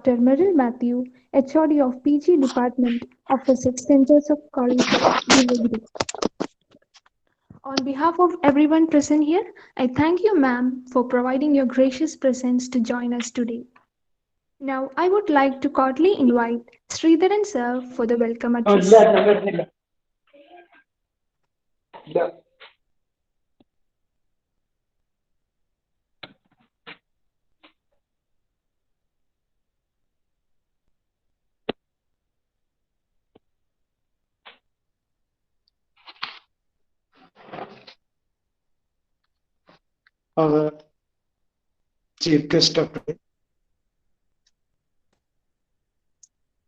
Dr. Merrill Matthew, HOD of PG Department of Physics, St. Joseph College, Nilgiri. On behalf of everyone present here, I thank you, ma'am, for providing your gracious presence to join us today. Now, I would like to cordially invite Sridharan sir for the welcome address. Our chief guest of today,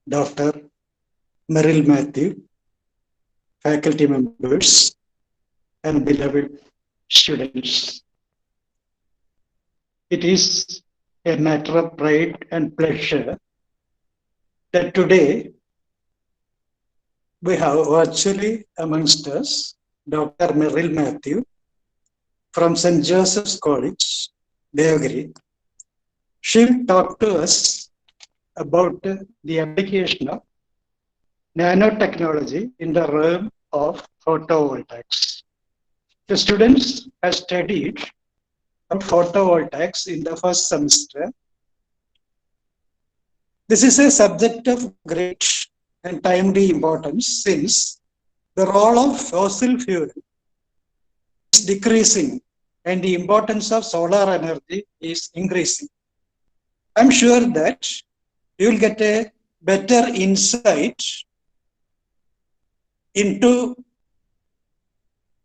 Dr. Merrill Matthew, faculty members, and beloved students. It is a matter of pride and pleasure that today we have virtually amongst us Dr. Merrill Matthew from St. Joseph's College, Devagiri. She will talk to us about the application of nanotechnology in the realm of photovoltaics. The students have studied photovoltaics in the first semester. This is a subject of great and timely importance since the role of fossil fuel is decreasing and the importance of solar energy is increasing. I'm sure that you will get a better insight into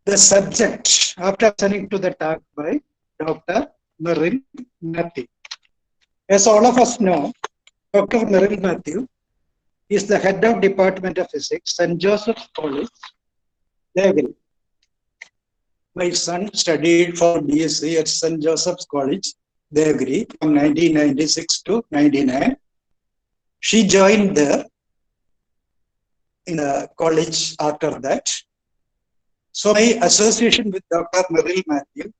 the subject after listening to the talk by Dr. Merrill Matthew. As all of us know, Dr. Merrill Matthew is the head of Department of Physics, St. Joseph's College, Devagiri. My son studied for BSc at St. Joseph's College, Devagiri from 1996 to 99. She joined there in a college after that. So my association with Dr. Merrill Matthew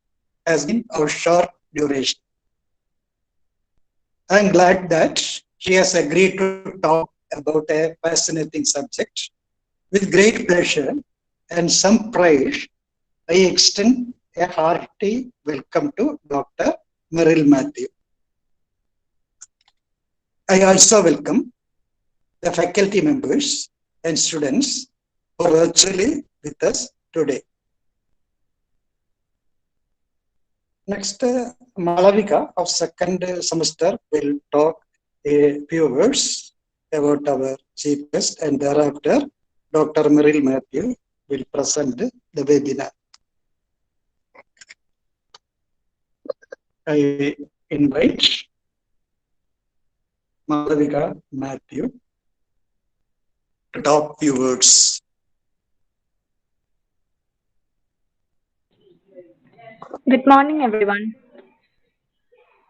has been of short duration. I'm glad that she has agreed to talk about a fascinating subject. With great pleasure and some pride, I extend a hearty welcome to Dr. Merrill Matthew. I also welcome the faculty members and students who are virtually with us today. Next, Malavika of second semester will talk a few words about our chief guest, and thereafter Dr. Merrill Matthew will present the webinar. I invite Malavika Matthew to talk few words. Good morning, everyone.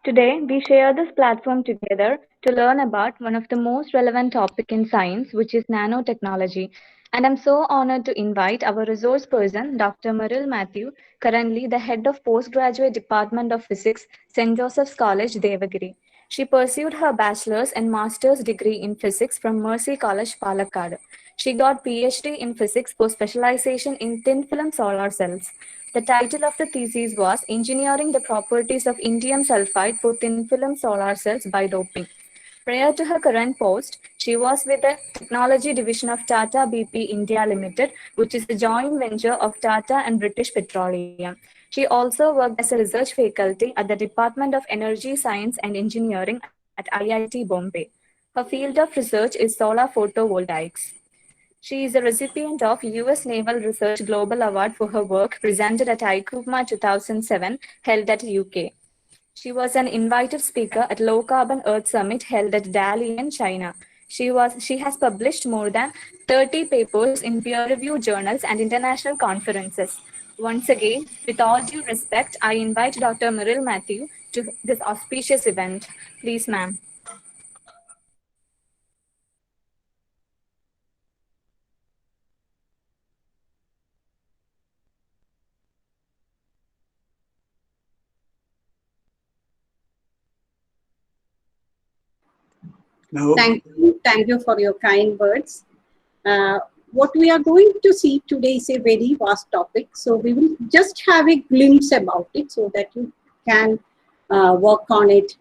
Today, we share this platform together to learn about one of the most relevant topic in science, which is nanotechnology. And I'm so honored to invite our resource person, Dr. Merrill Matthew, currently the head of postgraduate department of physics, St. Joseph's College, Devagiri. She pursued her bachelor's and master's degree in physics from Mercy College, Palakkad. She got PhD in physics for specialization in thin film solar cells. The title of the thesis was Engineering the Properties of Indium Sulfide for Thin Film Solar Cells by Doping. Prior to her current post, she was with the Technology Division of Tata BP India Limited, which is a joint venture of Tata and British Petroleum. She also worked as a research faculty at the Department of Energy Science and Engineering at IIT Bombay. Her field of research is solar photovoltaics. She is a recipient of U.S. Naval Research Global Award for her work presented at ICUMA 2007 held at UK. She was an invited speaker at Low Carbon Earth Summit held at Dalian, China. She has published more than 30 papers in peer-reviewed journals and international conferences. Once again, with all due respect, I invite Dr. Merrill Matthew to this auspicious event. Please, ma'am. Now, Thank you for your kind words. What we are going to see today is a very vast topic, so we will just have a glimpse about it so that you can work on it.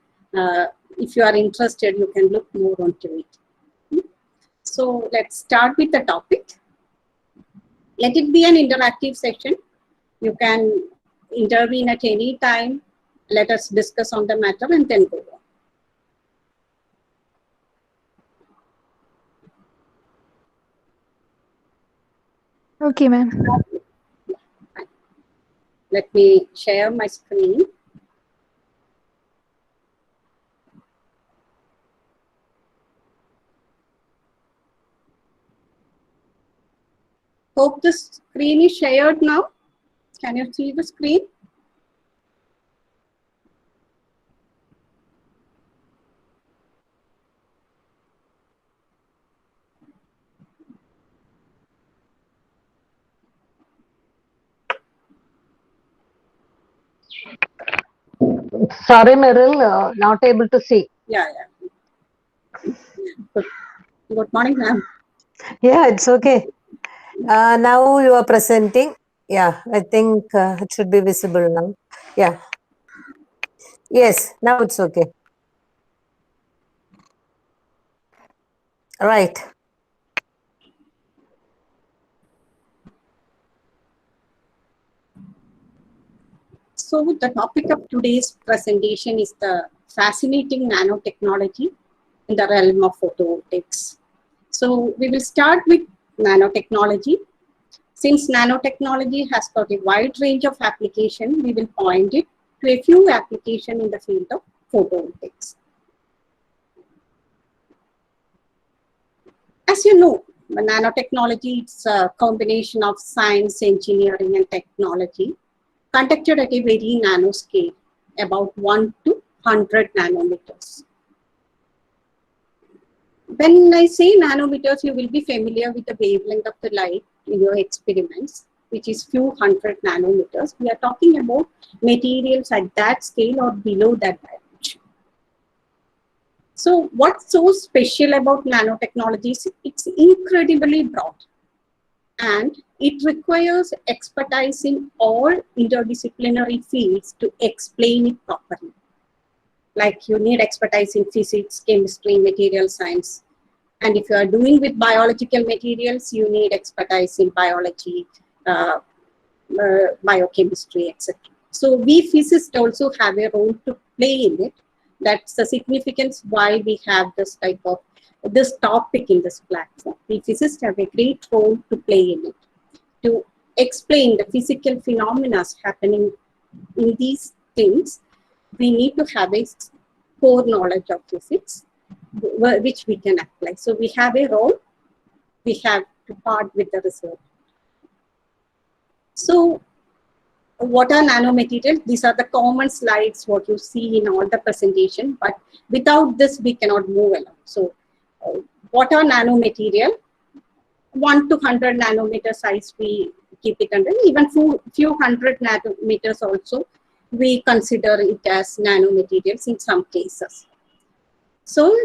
If you are interested, you can look more onto it. So let's start with the topic. Let it be an interactive session. You can intervene at any time. Let us discuss on the matter and then go on. Okay, ma'am. Let me share my screen. Hope the screen is shared now. Can you see the screen? Sorry, Meryl, not able to see. Yeah. Good morning, ma'am. Yeah, it's okay. Now you are presenting. Yeah, I think it should be visible now. Yeah. Yes, now it's okay. Right. So the topic of today's presentation is the fascinating nanotechnology in the realm of photovoltaics. So we will start with nanotechnology. Since nanotechnology has got a wide range of application, we will point it to a few applications in the field of photovoltaics. As you know, nanotechnology is a combination of science, engineering, and technology conducted at a very nano scale, about 1 to 100 nanometers. When I say nanometers, you will be familiar with the wavelength of the light in your experiments, which is few hundred nanometers. We are talking about materials at that scale or below that dimension. So what's so special about nanotechnology is it's incredibly broad. And it requires expertise in all interdisciplinary fields to explain it properly. Like you need expertise in physics, chemistry, material science. And if you are doing with biological materials, you need expertise in biology, biochemistry, etc. So we physicists also have a role to play in it. That's the significance why we have this type of this topic in this platform. We physicists have a great role to play in it, to explain the physical phenomena happening in these things. We need to have a core knowledge of physics, which we can apply. So we have a role, we have to part with the research. So what are nanomaterials? These are the common slides, what you see in all the presentation, but without this, we cannot move along. So what are nanomaterial? 1 to 100 nanometer size, we keep it under. Even few hundred nanometers also, we consider it as nanomaterials in some cases. So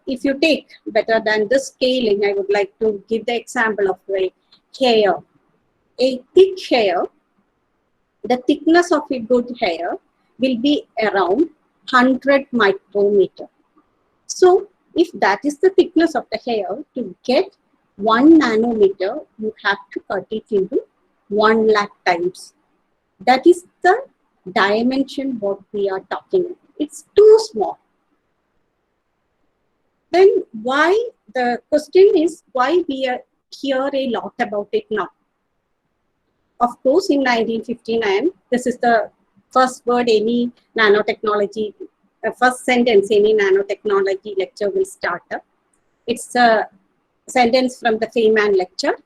if you take better than this scaling, I would like to give the example of a hair. A thick hair, the thickness of a good hair will be around 100 micrometer. So if that is the thickness of the hair, to get 1 nanometer, you have to cut it into 1 lakh times. That is the dimension what we are talking about. It's too small. Then why, the question is why we hear a lot about it now. Of course, in 1959, this is the first word any nanotechnology, first sentence any nanotechnology lecture will start up. It's a sentence from the Feynman lecture.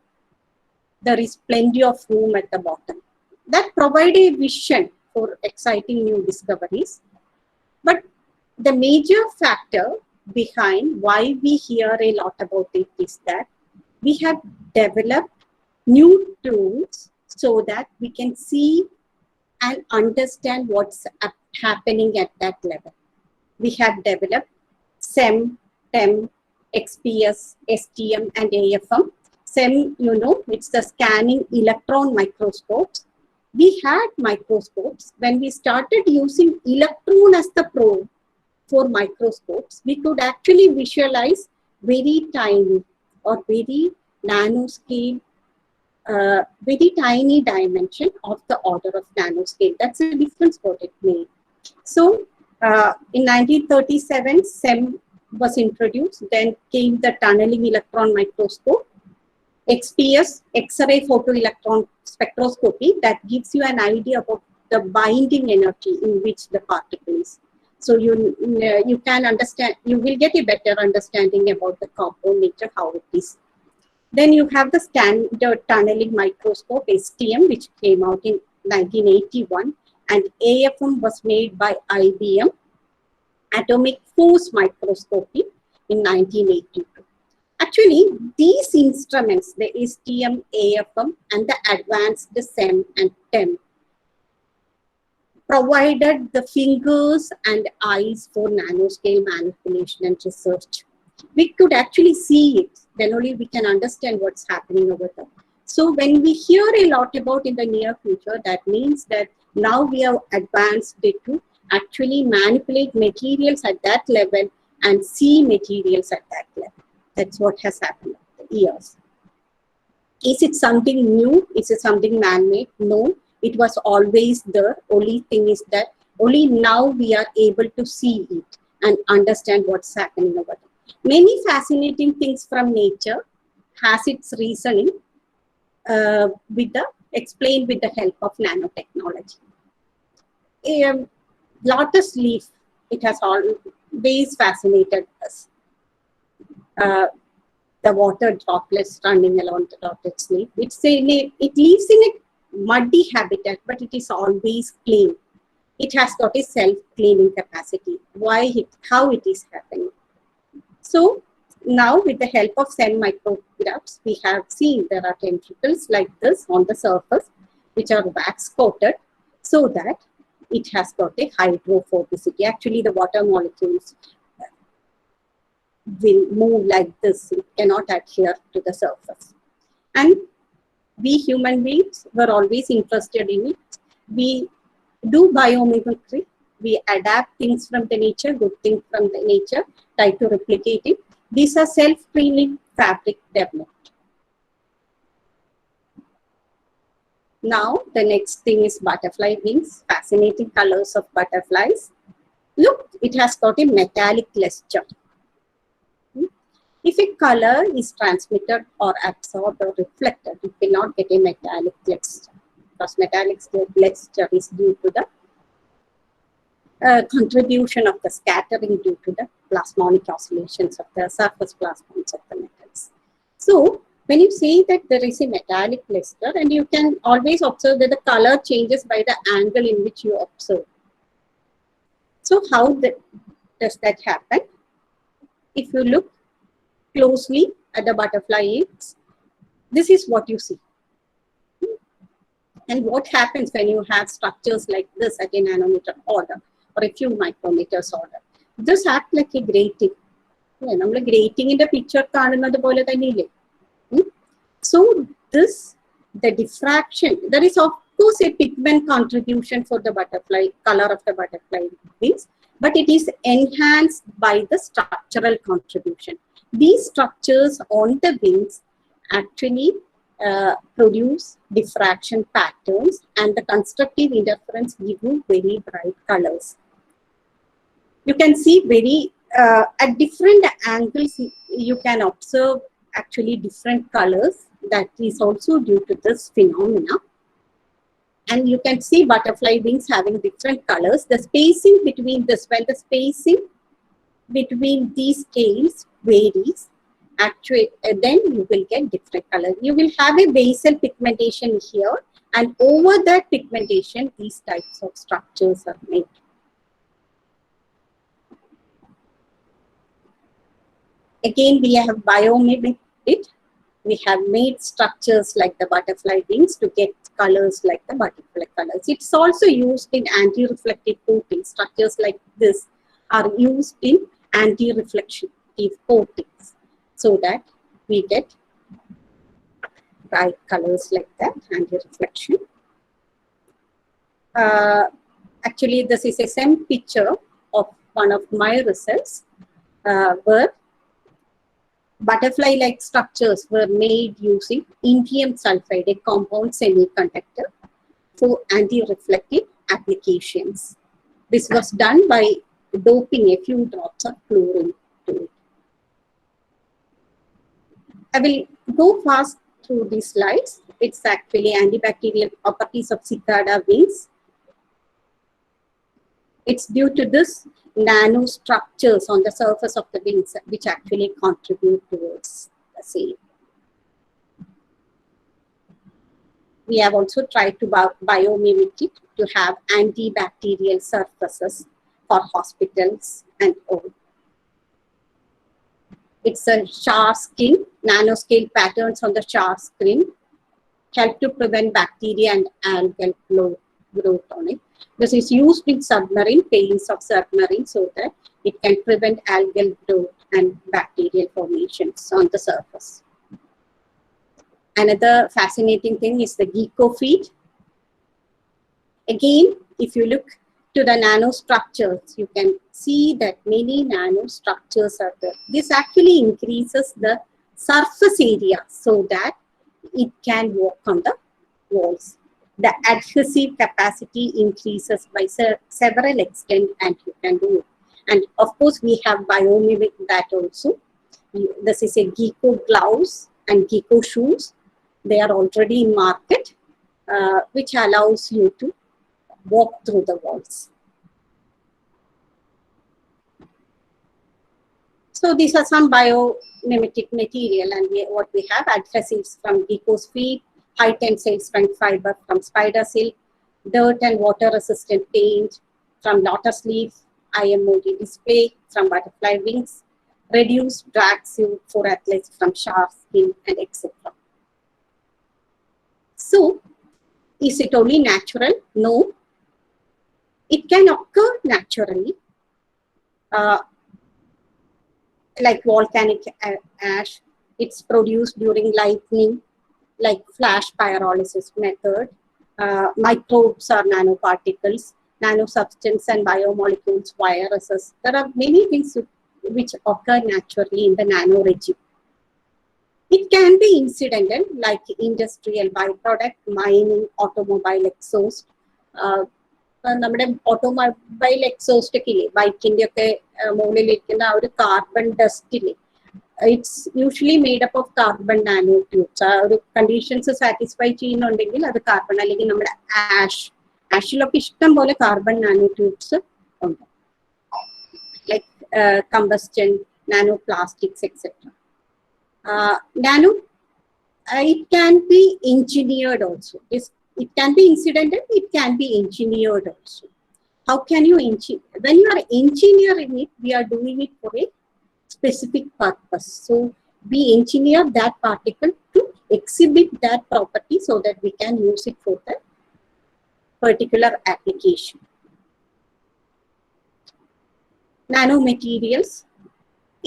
There is plenty of room at the bottom. That provides a vision for exciting new discoveries. But the major factor behind why we hear a lot about it is that we have developed new tools so that we can see and understand what's happening at that level. We have developed SEM, TEM, XPS, STM, and AFM. SEM, you know, it's the scanning electron microscopes. We had microscopes. When we started using electron as the probe for microscopes, we could actually visualize very tiny or very nanoscale, very tiny dimension of the order of nanoscale. That's the difference what it made. So in 1937, SEM was introduced. Then came the tunneling electron microscope. XPS, X-ray photoelectron spectroscopy, that gives you an idea about the binding energy in which the particle is. So you can understand, you will get a better understanding about the compound nature, how it is. Then you have the standard tunneling microscope, STM, which came out in 1981, and AFM was made by IBM, atomic force microscopy, in 1982. Actually, these instruments, the STM, AFM, and the advanced SEM and TEM, provided the fingers and eyes for nanoscale manipulation and research. We could actually see it, then only we can understand what's happening over there. So when we hear a lot about in the near future, that means that now we have advanced it to actually manipulate materials at that level and see materials at that level. That's what has happened over the years. Is it something new? Is it something man-made? No, it was always there. Only thing is that only now we are able to see it and understand what's happening over there. Many fascinating things from nature has its reasoning explained with the help of nanotechnology. Lotus leaf, it has always fascinated us. The water droplets running along the lotus leaf. It lives in a muddy habitat, but it is always clean. It has got a self-cleaning capacity. How it is happening. So now with the help of SEM micrographs, we have seen there are tentacles like this on the surface, which are wax coated, so that it has got a hydrophobicity. Actually, the water molecules will move like this. It cannot adhere to the surface. And we human beings were always interested in it. We do biomimicry. We adapt things from the nature, good things from the nature, try to replicate it. These are self-cleaning fabric developed. Now, the next thing is butterfly wings, fascinating colors of butterflies. Look, it has got a metallic luster. If a color is transmitted or absorbed or reflected, it will not get a metallic luster, because metallic luster is due to the contribution of the scattering due to the plasmonic oscillations of the surface plasmons of the metals. So, when you say that there is a metallic luster, and you can always observe that the color changes by the angle in which you observe. So, how does that happen? If you look closely at the butterfly eggs, this is what you see. And what happens when you have structures like this at a nanometer order or a few micrometers order? This acts like a grating. Grating in the picture. So the diffraction, there is of course a pigment contribution for the butterfly, color of the butterfly wings, but it is enhanced by the structural contribution. These structures on the wings actually produce diffraction patterns, and the constructive interference give you very bright colors. You can see very, at different angles, you can observe actually different colors. That is also due to this phenomena. And you can see butterfly wings having different colors. The spacing between this, when the spacing between these scales varies, actually, then you will get different colors. You will have a basal pigmentation here, and over that pigmentation, these types of structures are made. Again, we have biomimicked it. We have made structures like the butterfly wings to get colors like the butterfly colors. It's also used in anti-reflective coating. Structures like this are used in anti-reflection reflective coatings so that we get bright colors like that, anti-reflection. Actually, this is a same picture of one of my results where butterfly-like structures were made using indium sulfide, a compound semiconductor, for anti-reflective applications. This was done by doping a few drops of chlorine to it. I will go fast through these slides. It's actually antibacterial properties of cicada wings. It's due to this nanostructures on the surface of the wings which actually contribute towards the same. We have also tried to biomimic it to have antibacterial surfaces for hospitals and all. It's a char skin, nanoscale patterns on the char skin help to prevent bacteria and algal growth on it. This is used in submarine, tails of submarine, so that it can prevent algal growth and bacterial formations on the surface. Another fascinating thing is the gecko feed. Again, if you look to the nanostructures, you can see that many nanostructures are there. This actually increases the surface area so that it can walk on the walls. The adhesive capacity increases by several extent, and you can do it. And of course, we have biomimic that also. This is a gecko gloves and gecko shoes. They are already in market, which allows you to walk through the walls. So these are some biomimetic material, and what we have: adhesives from gecko's feet, high tensile strength fiber from spider silk, dirt and water resistant paint from lotus leaf, IMOD display from butterfly wings, reduced drag suit for athletes from shark skin, and etc. So, is it only natural? No. It can occur naturally, like volcanic ash. It's produced during lightning, like flash pyrolysis method. Microbes or nanoparticles, nanosubstance and biomolecules, viruses. There are many things which occur naturally in the nano regime. It can be incidental, like industrial byproduct, mining, automobile exhaust. നമ്മുടെ automobile exhaust ഒക്കെ ഇല്ലേ, ബൈക്കിന്റെ ഒക്കെ മുകളിലിരിക്കുന്ന ആ ഒരു carbon dust ഇല്ലേ, it's usually made up of carbon nano tubes. ആ ഒരു കണ്ടീഷൻസ് സാറ്റിസ്ഫൈ ചെയ്യുന്നുണ്ടെങ്കിൽ അത് കാർബൺ, അല്ലെങ്കിൽ നമ്മുടെ ആഷിലൊക്കെ ഇഷ്ടം പോലെ കാർബൺ നാനോ ട്യൂബ്സ് ഉണ്ട്, like combustion, nano plastics etcetera. Nano, it can be engineered also. It can be incidental, it can be engineered also. How can you engineer? When you are engineering it, we are doing it for a specific purpose. So we engineer that particle to exhibit that property so that we can use it for that particular application. Nanomaterials.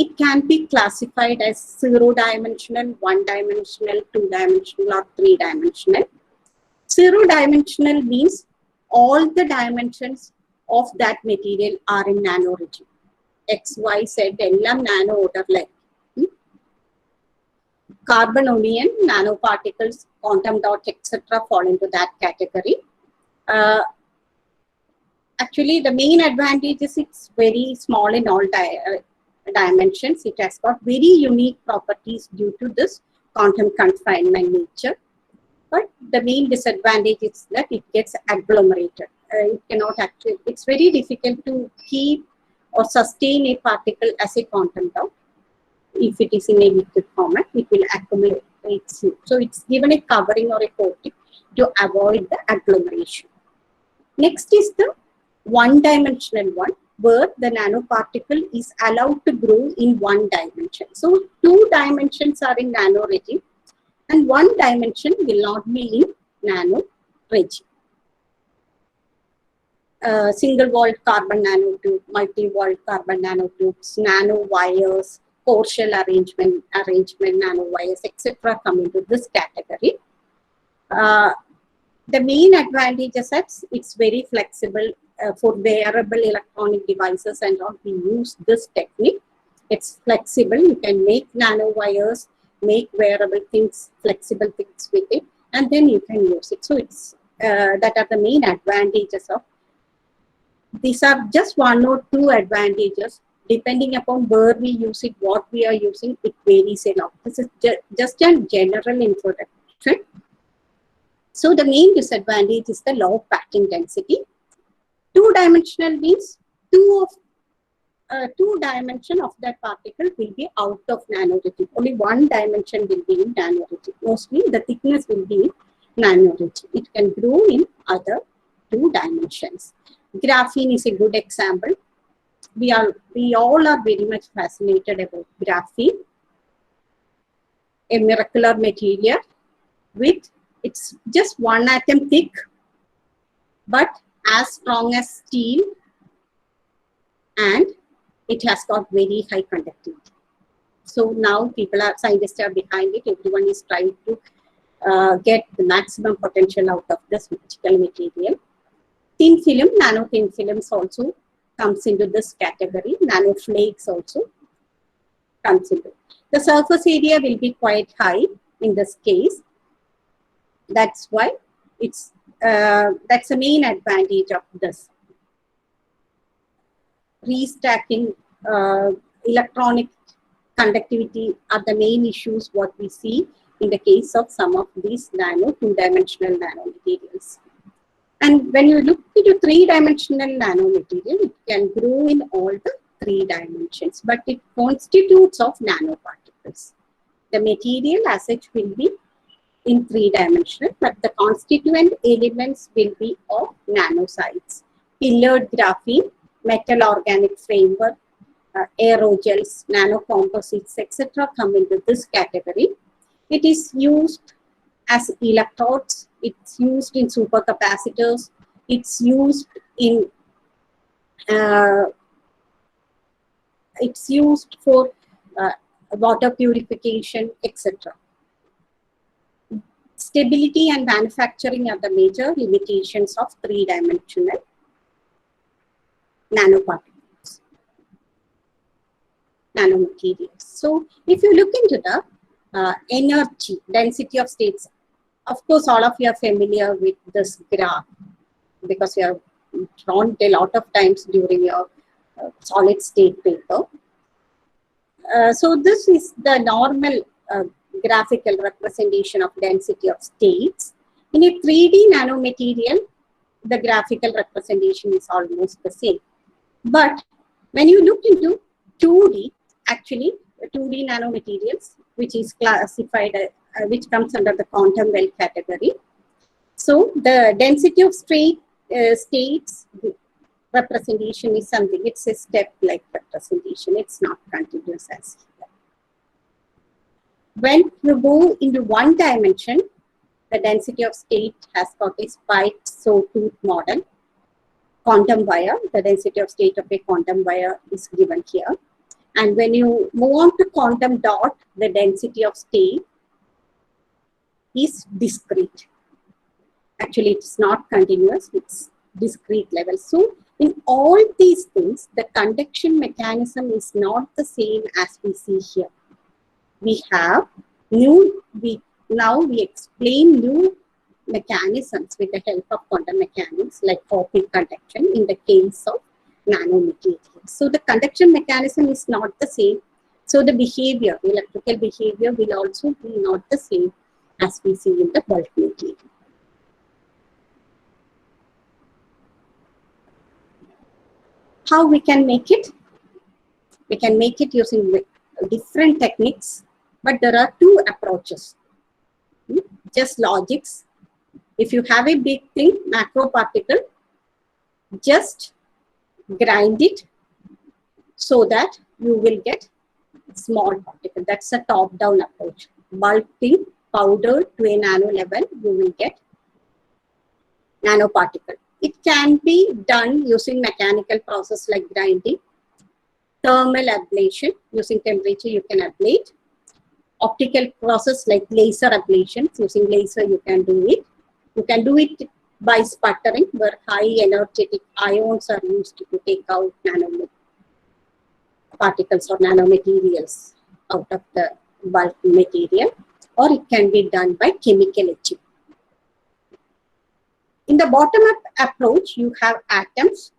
It can be classified as 0-dimensional, 1-dimensional, 2-dimensional, or 3-dimensional. 0-dimensional means all the dimensions of that material are in nano region. X, Y, Z, ellam nano order like. Carbon-onion, nanoparticles, quantum dots, etc. fall into that category. Actually, the main advantage is it's very small in all dimensions. It has got very unique properties due to this quantum confinement nature. But the main disadvantage is that it gets agglomerated. It cannot actually, it's very difficult to keep or sustain a particle as a quantum dot. If it is in a liquid format, it will accumulate. So it's given a covering or a coating to avoid the agglomeration. Next is the 1-dimensional one, where the nanoparticle is allowed to grow in 1 dimension. So 2 dimensions are in nano regime, and 1 dimension will not be in nano regime. Single-walled carbon nanotube, multi-walled carbon nanotubes, nano wires, core shell arrangement, nanowires, etc. come into this category. The main advantage is that it's very flexible for wearable electronic devices and all. We use this technique. It's flexible. You can make nanowires, make wearable things, flexible things with it, and then you can use it. So it's that are the main advantages of. These are just one or two advantages. Depending upon where we use it, what we are using, it varies a lot. This is just a general introduction. So the main disadvantage is the low packing density. Two-dimensional means two dimension of that particle will be out of nanorigid. Only one dimension will be in nanorigid. Mostly the thickness will be in nanorigid. It can grow in other two dimensions. Graphene is a good example. We all are very much fascinated about graphene, a molecular material with it's just one atom thick, but as strong as steel, and it has got very high conductivity. So now scientists are behind it. Everyone is trying to get the maximum potential out of this magical material. Thin film, nano thin films also comes into this category. Nano flakes also comes into. The surface area will be quite high in this case. That's why it's that's the main advantage of this. Restacking, electronic conductivity are the main issues what we see in the case of some of these two-dimensional nanomaterials. And when you look into three-dimensional nanomaterial, it can grow in all the three dimensions, but it constitutes of nanoparticles. The material as such will be in three-dimensional, but the constituent elements will be of nano size. Pillared graphene, metal organic framework, aerogels, nanocomposites, etc. come into this category. It is used as electrodes, it's used in supercapacitors, it's used in it's used for water purification, etc. Stability and manufacturing are the major limitations of three-dimensional nanoparticles, nanomaterials. So if you look into the energy, density of states, of course, all of you are familiar with this graph because you have drawn it a lot of times during your solid state paper. So this is the normal graphical representation of density of states. In a 3D nanomaterial, the graphical representation is almost the same. But when you look into 2D, actually 2D nanomaterials, which is classified, which comes under the quantum well category. So the density of states representation is something, it's a step-like representation, it's not continuous as here. When you go into one dimension, the density of state has got a spiked sawtooth model. Quantum wire, the density of state of a quantum wire is given here. And when you move on to quantum dot, the density of state is discrete. Actually, it's not continuous, it's discrete level. So in all these things, the conduction mechanism is not the same as we see here. We have now we explain new mechanisms with the help of quantum mechanics like Hopfield conduction in the case of nanomaterials. So the conduction mechanism is not the same. So the behavior, electrical behavior will also be not the same as we see in the bulk material. How we can make it? We can make it using different techniques, but there are two approaches. Just logics. If you have a big thing, macro particle, just grind it so that you will get small particle. That's a top-down approach. Bulk thing, powdered to a nano level, you will get nanoparticle. It can be done using mechanical process like grinding. thermal ablation, using temperature you can ablate. Optical process like laser ablations, using laser you can do it. You can do it by sputtering, where high energetic ions are used to take out nanoparticles or nanomaterials out of the bulk material, or it can be done by chemical etching. In the bottom-up approach, you have atoms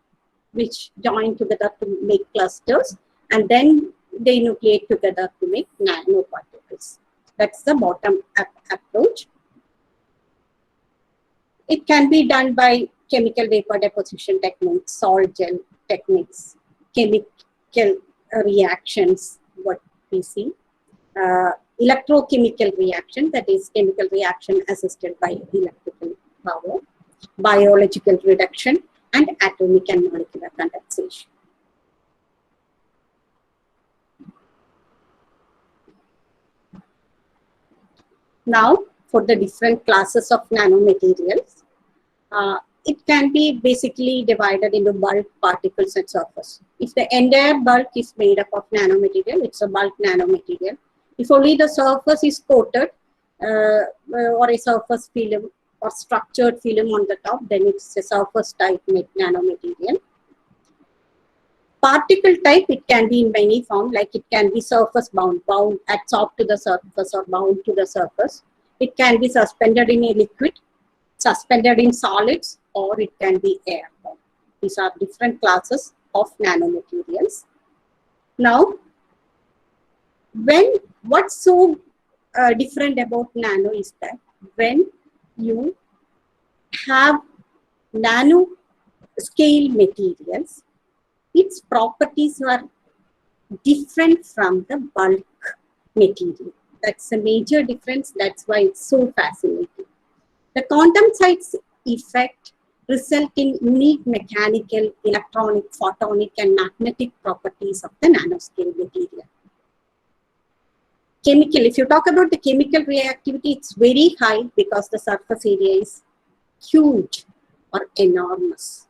which join together to make clusters, and then they nucleate together to make nanoparticles. That's the bottom-up approach. It can be done by chemical vapor deposition techniques, salt gel techniques, chemical reactions, what we see, electrochemical reaction, that is chemical reaction assisted by electrical power, biological reduction, and atomic and molecular condensation. Now, for the different classes of nanomaterials, it can be basically divided into bulk, particles, and surface. If the entire bulk is made up of nanomaterial, it's a bulk nanomaterial. If only the surface is coated or a surface film or structured film on the top, then it's a surface type nanomaterial. Particle type, it can be in many forms, like it can be surface bound, adsorbed to the surface or bound to the surface. It can be suspended in a liquid, suspended in solids, or it can be airborne. These are different classes of nanomaterials. Now, what's so different about nano is that when you have nano scale materials, its properties are different from the bulk material. That's a major difference. That's why it's so fascinating. The quantum size effect result in unique mechanical, electronic, photonic, and magnetic properties of the nanoscale material. Chemical, if you talk about the chemical reactivity, it's very high because the surface area is huge or enormous.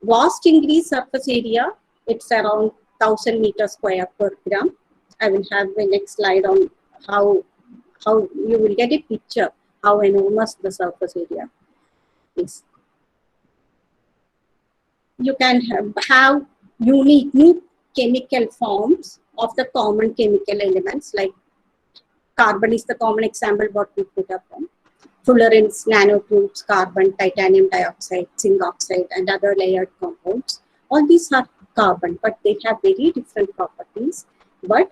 Vast increased surface area, it's around 1000 meters square per gram. I will have the next slide on how you will get a picture how enormous the surface area is. You can have unique new chemical forms of the common chemical elements, like carbon is the common example what we put up on. Fullerenes, nanotubes, carbon, titanium dioxide, zinc oxide, and other layered compounds. All these are carbon, but they have very different properties. But,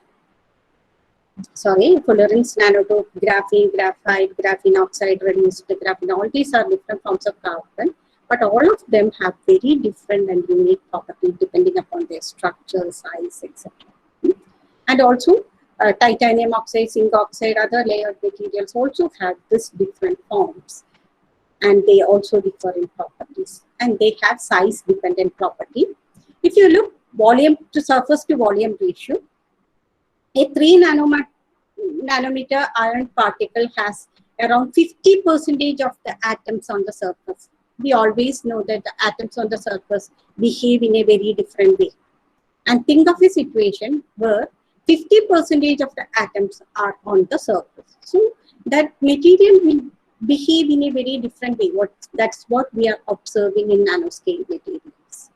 fullerenes, nanotube, graphene, graphite, graphene oxide, reduced graphene, all these are different forms of carbon, but all of them have very different and unique properties depending upon their structure, size, etc. And also, titanium oxide, zinc oxide, other layered materials also have this different forms, and they also differ in properties, and they have size dependent property. If you look volume to surface to volume ratio, a 3 nanometer iron particle has around 50% of the atoms on the surface. We always know that the atoms on the surface behave in a very different way. And think of a situation where 50% of the atoms are on the surface. So that material will behave in a very different way. That's what we are observing in nanoscale materials.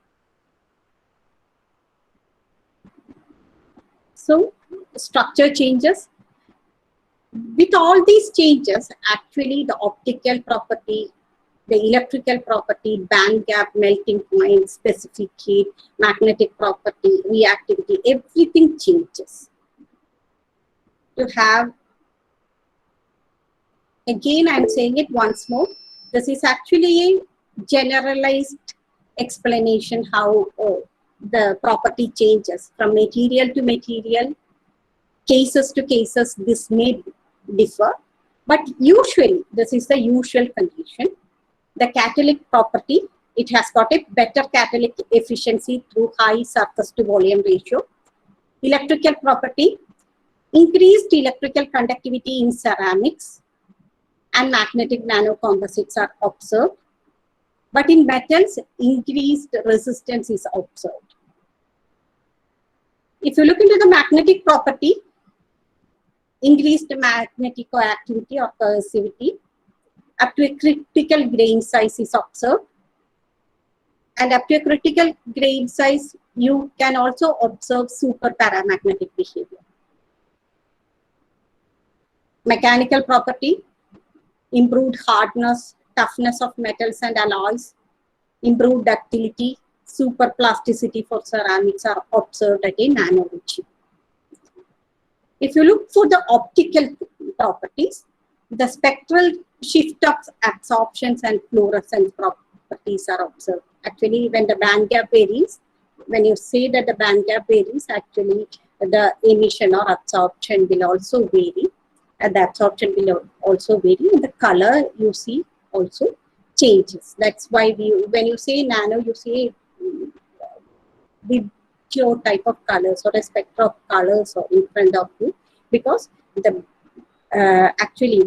So structure changes. With all these changes, actually the optical property, the electrical property, band gap, melting point, specific heat, magnetic property, reactivity, everything changes. To have, again I'm saying it once more, this is actually a generalized explanation how the property changes from material to material, cases to cases, this may differ, but usually this is the usual condition. The catalytic property, it has got a better catalytic efficiency through high surface to volume ratio. Electrical property, increased electrical conductivity in ceramics and magnetic nanocomposites are observed, but in metals, increased resistance is observed. If you look into the magnetic property, increased magnetic coactivity or coercivity up to a critical grain size is observed. And up to a critical grain size, you can also observe super paramagnetic behavior. Mechanical property, improved hardness, toughness of metals and alloys, improved ductility, super plasticity for ceramics are observed at a nano region. If you look for the optical properties, the spectral shift of absorptions and fluorescence properties are observed. Actually, when the band gap varies, when you say that the band gap varies, actually the emission or absorption will also vary. And the absorption will also vary, and the color you see also changes. That's why when you say nano, you say the pure type of colors or a spectrum of colors or in front of you, because the actually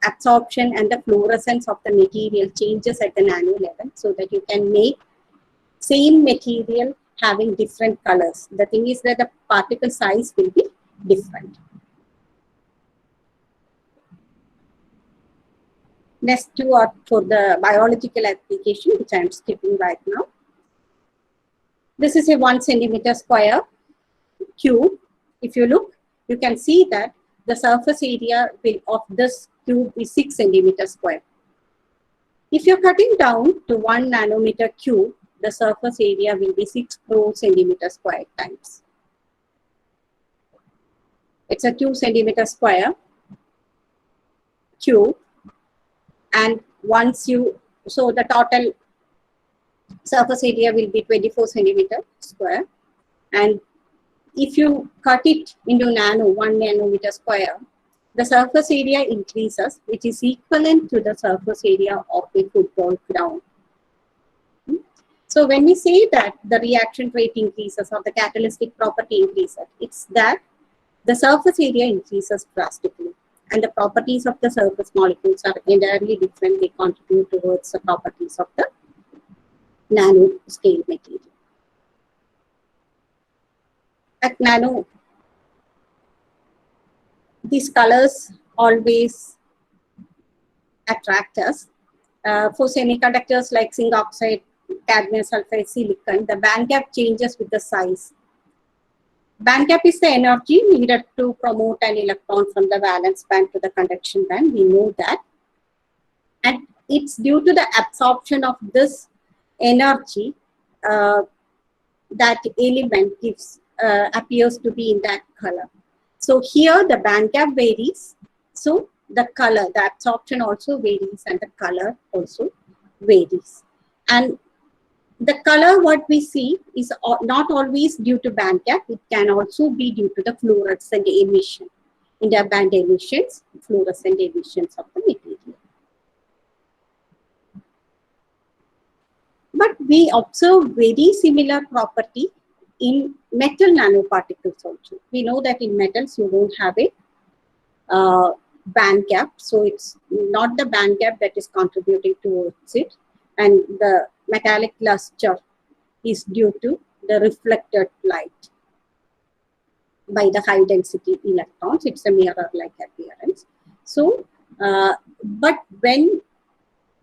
absorption and the fluorescence of the material changes at the nano level, so that you can make same material having different colors. The thing is that the particle size will be different. Next two are for the biological application, which I am skipping right now. This is a 1 centimeter square cube. If you look, you can see that the surface area of this cube is 6 centimeter square. If you're cutting down to 1 nanometer cube, the surface area will be 6 crore centimeter square times. It's a 2 centimeter square cube. And once you, so the total surface area will be 24 centimeter square. And if you cut it into 1 nanometer square, the surface area increases, which is equivalent to the surface area of a football ground. So when we say that the reaction rate increases or the catalytic property increases, it's that the surface area increases drastically. And the properties of the surface molecules are entirely different. They contribute towards the properties of the nanoscale material. At nano, these colors always attract us. For semiconductors like zinc oxide, cadmium sulfide, silicon, the band gap changes with the size. Band gap is the energy needed to promote an electron from the valence band to the conduction band. We know that. And it's due to the absorption of this energy that element appears to be in that color. So here the band gap varies. So the color, the absorption also varies and the color also varies. And the color what we see is not always due to band gap. It can also be due to the fluorescent emission, interband emissions, fluorescent emissions of the material. But we observe very similar property in metal nanoparticles also. We know that in metals you don't have a band gap, so it's not the band gap that is contributing towards it, and the metallic luster is due to the reflected light by the high density electrons. It's a mirror-like appearance. So, but when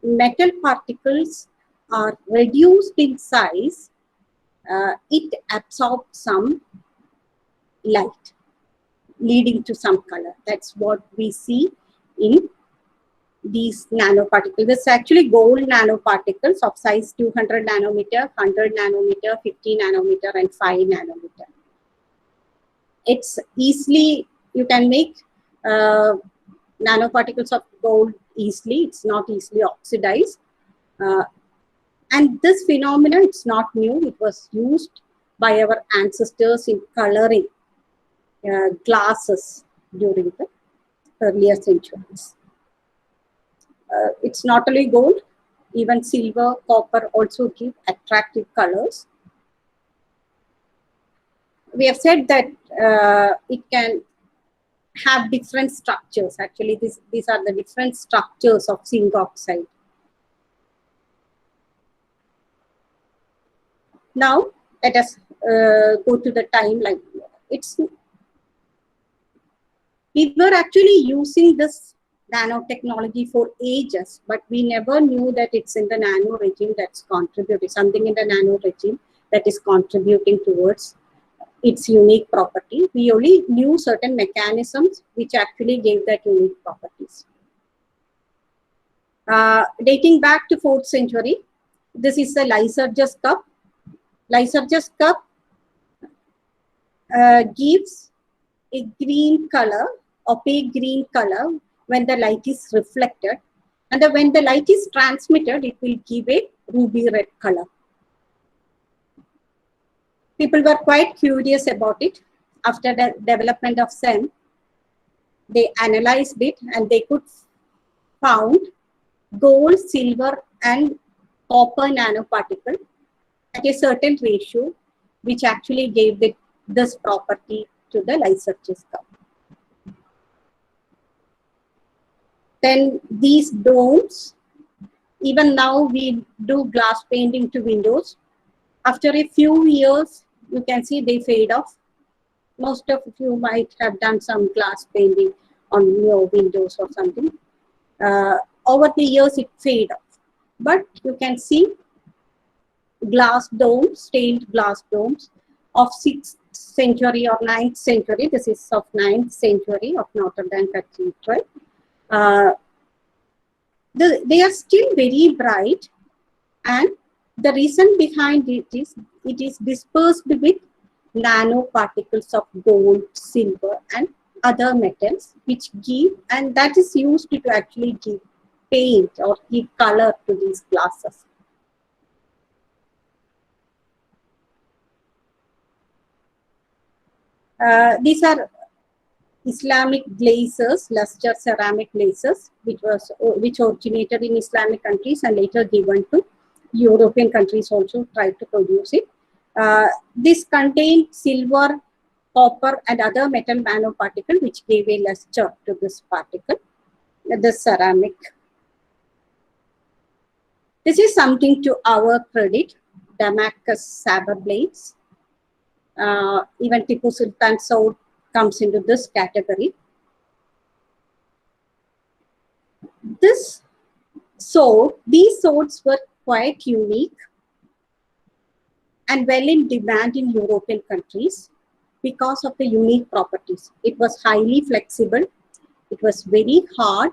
metal particles are reduced in size, it absorbs some light, leading to some color. That's what we see in these nanoparticles. This is actually gold nanoparticles of size 200 nanometer, 100 nanometer, 50 nanometer, and 5 nanometer. It's easily, you can make nanoparticles of gold easily. It's not easily oxidized. And this phenomenon, it's not new. It was used by our ancestors in coloring glasses during the earlier centuries. It's not only gold, even silver, copper also give attractive colors. We have said that it can have different structures. Actually, these are the different structures of zinc oxide. Now, let us go to the timeline. We were actually using this nanotechnology for ages, but we never knew that it's in the nano regime that's contributing, something in the nano regime that is contributing towards its unique property. We only knew certain mechanisms which actually gave that unique properties. Dating back to 4th century, this is the Lycurgus cup. Lycurgus cup gives a green color, opaque green color when the light is reflected, and when the light is transmitted, it will give a ruby red color. People were quite curious about it. After the development of SEM, they analyzed it and they could found gold, silver, and copper nanoparticle at a certain ratio, which actually gave this property to the Lycurgus cup. Then these domes, even now we do glass painting to windows. After a few years, you can see they fade off. Most of you might have done some glass painting on your windows or something. Over the years, it fades off. But you can see glass domes, stained glass domes of 6th century or 9th century. This is of 9th century of Notre Dame Cathedral. They are still very bright, and the reason behind it is dispersed with nanoparticles of gold, silver, and other metals, which give, and that is used to actually give paint or give color to these glasses. These are Islamic glazes, luster ceramic glazes, which originated in Islamic countries and later given to European countries, also tried to produce it. This contained silver, copper, and other metal nanoparticle, which gave a luster to this particle, the ceramic. This is something to our credit, Damascus saber blades. Even Tipu Sultan sword comes into this category. These swords were quite unique and well in demand in European countries because of the unique properties. It was highly flexible, it was very hard,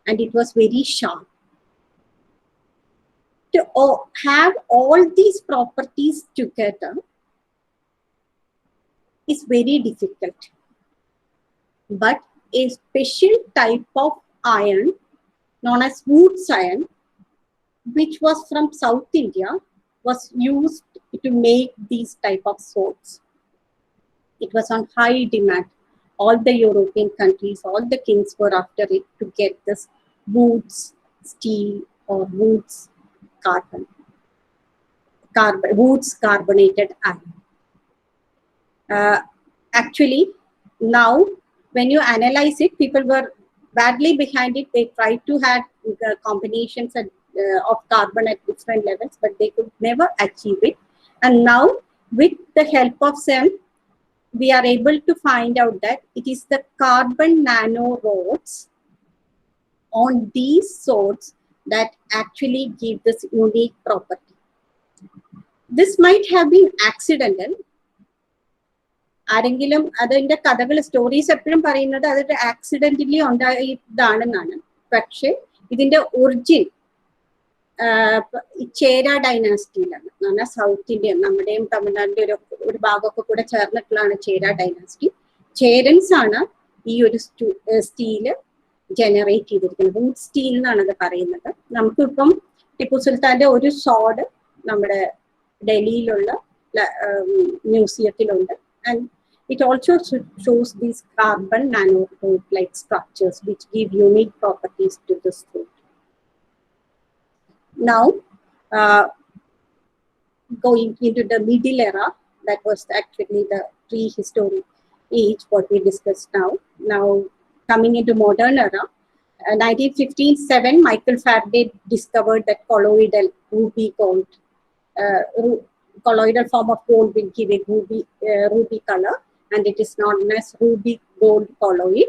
and it was very sharp. To have all these properties together is very difficult. But a special type of iron known as Wood's iron, which was from South India, was used to make these type of swords. It was on high demand. All the European countries, all the kings were after it to get this Wood's steel or Wood's Wood's carbonated iron. Actually, now when you analyze it, people were badly behind it. They tried to have combinations of carbon at different levels, but they could never achieve it. And now, with the help of SEM, we are able to find out that it is the carbon nanorods on these swords that actually give this unique property. This might have been accidental. ആരെങ്കിലും അതിന്റെ കഥകൾ stories എപ്പോഴും പറയുന്നത് അതൊരു accidentally ഉണ്ടായതാണെന്നാണ്. പക്ഷെ ഇതിന്റെ origin ചേര ഡൈനാസ്റ്റിയിലാണ്. എന്ന് പറഞ്ഞാൽ സൗത്ത് ഇന്ത്യ, നമ്മുടെയും തമിഴ്നാടിന്റെ ഒരു ഭാഗമൊക്കെ കൂടെ ചേർന്നിട്ടുള്ളതാണ് ചേര ഡൈനാസ്റ്റി. ചേരൻസ് ആണ് ഈ ഒരു സ്റ്റീല് ജനറേറ്റ് ചെയ്തിരിക്കുന്നത്. വുഡ് സ്റ്റീൽ എന്നാണ് അത് പറയുന്നത്. നമുക്കിപ്പം ടിപ്പു സുൽത്താന്റെ ഒരു സോഡ് നമ്മുടെ ഡൽഹിയിലുള്ള മ്യൂസിയത്തിലുണ്ട്. And it also shows these carbon nanoroid-like structures which give unique properties to the sword. Now, going into the middle era, that was actually the prehistoric age, what we discussed now. Now, coming into modern era, 1957, Michael Faraday discovered that colloidal ruby gold. colloidal form of gold will give a ruby color, and it is known as ruby gold colloid.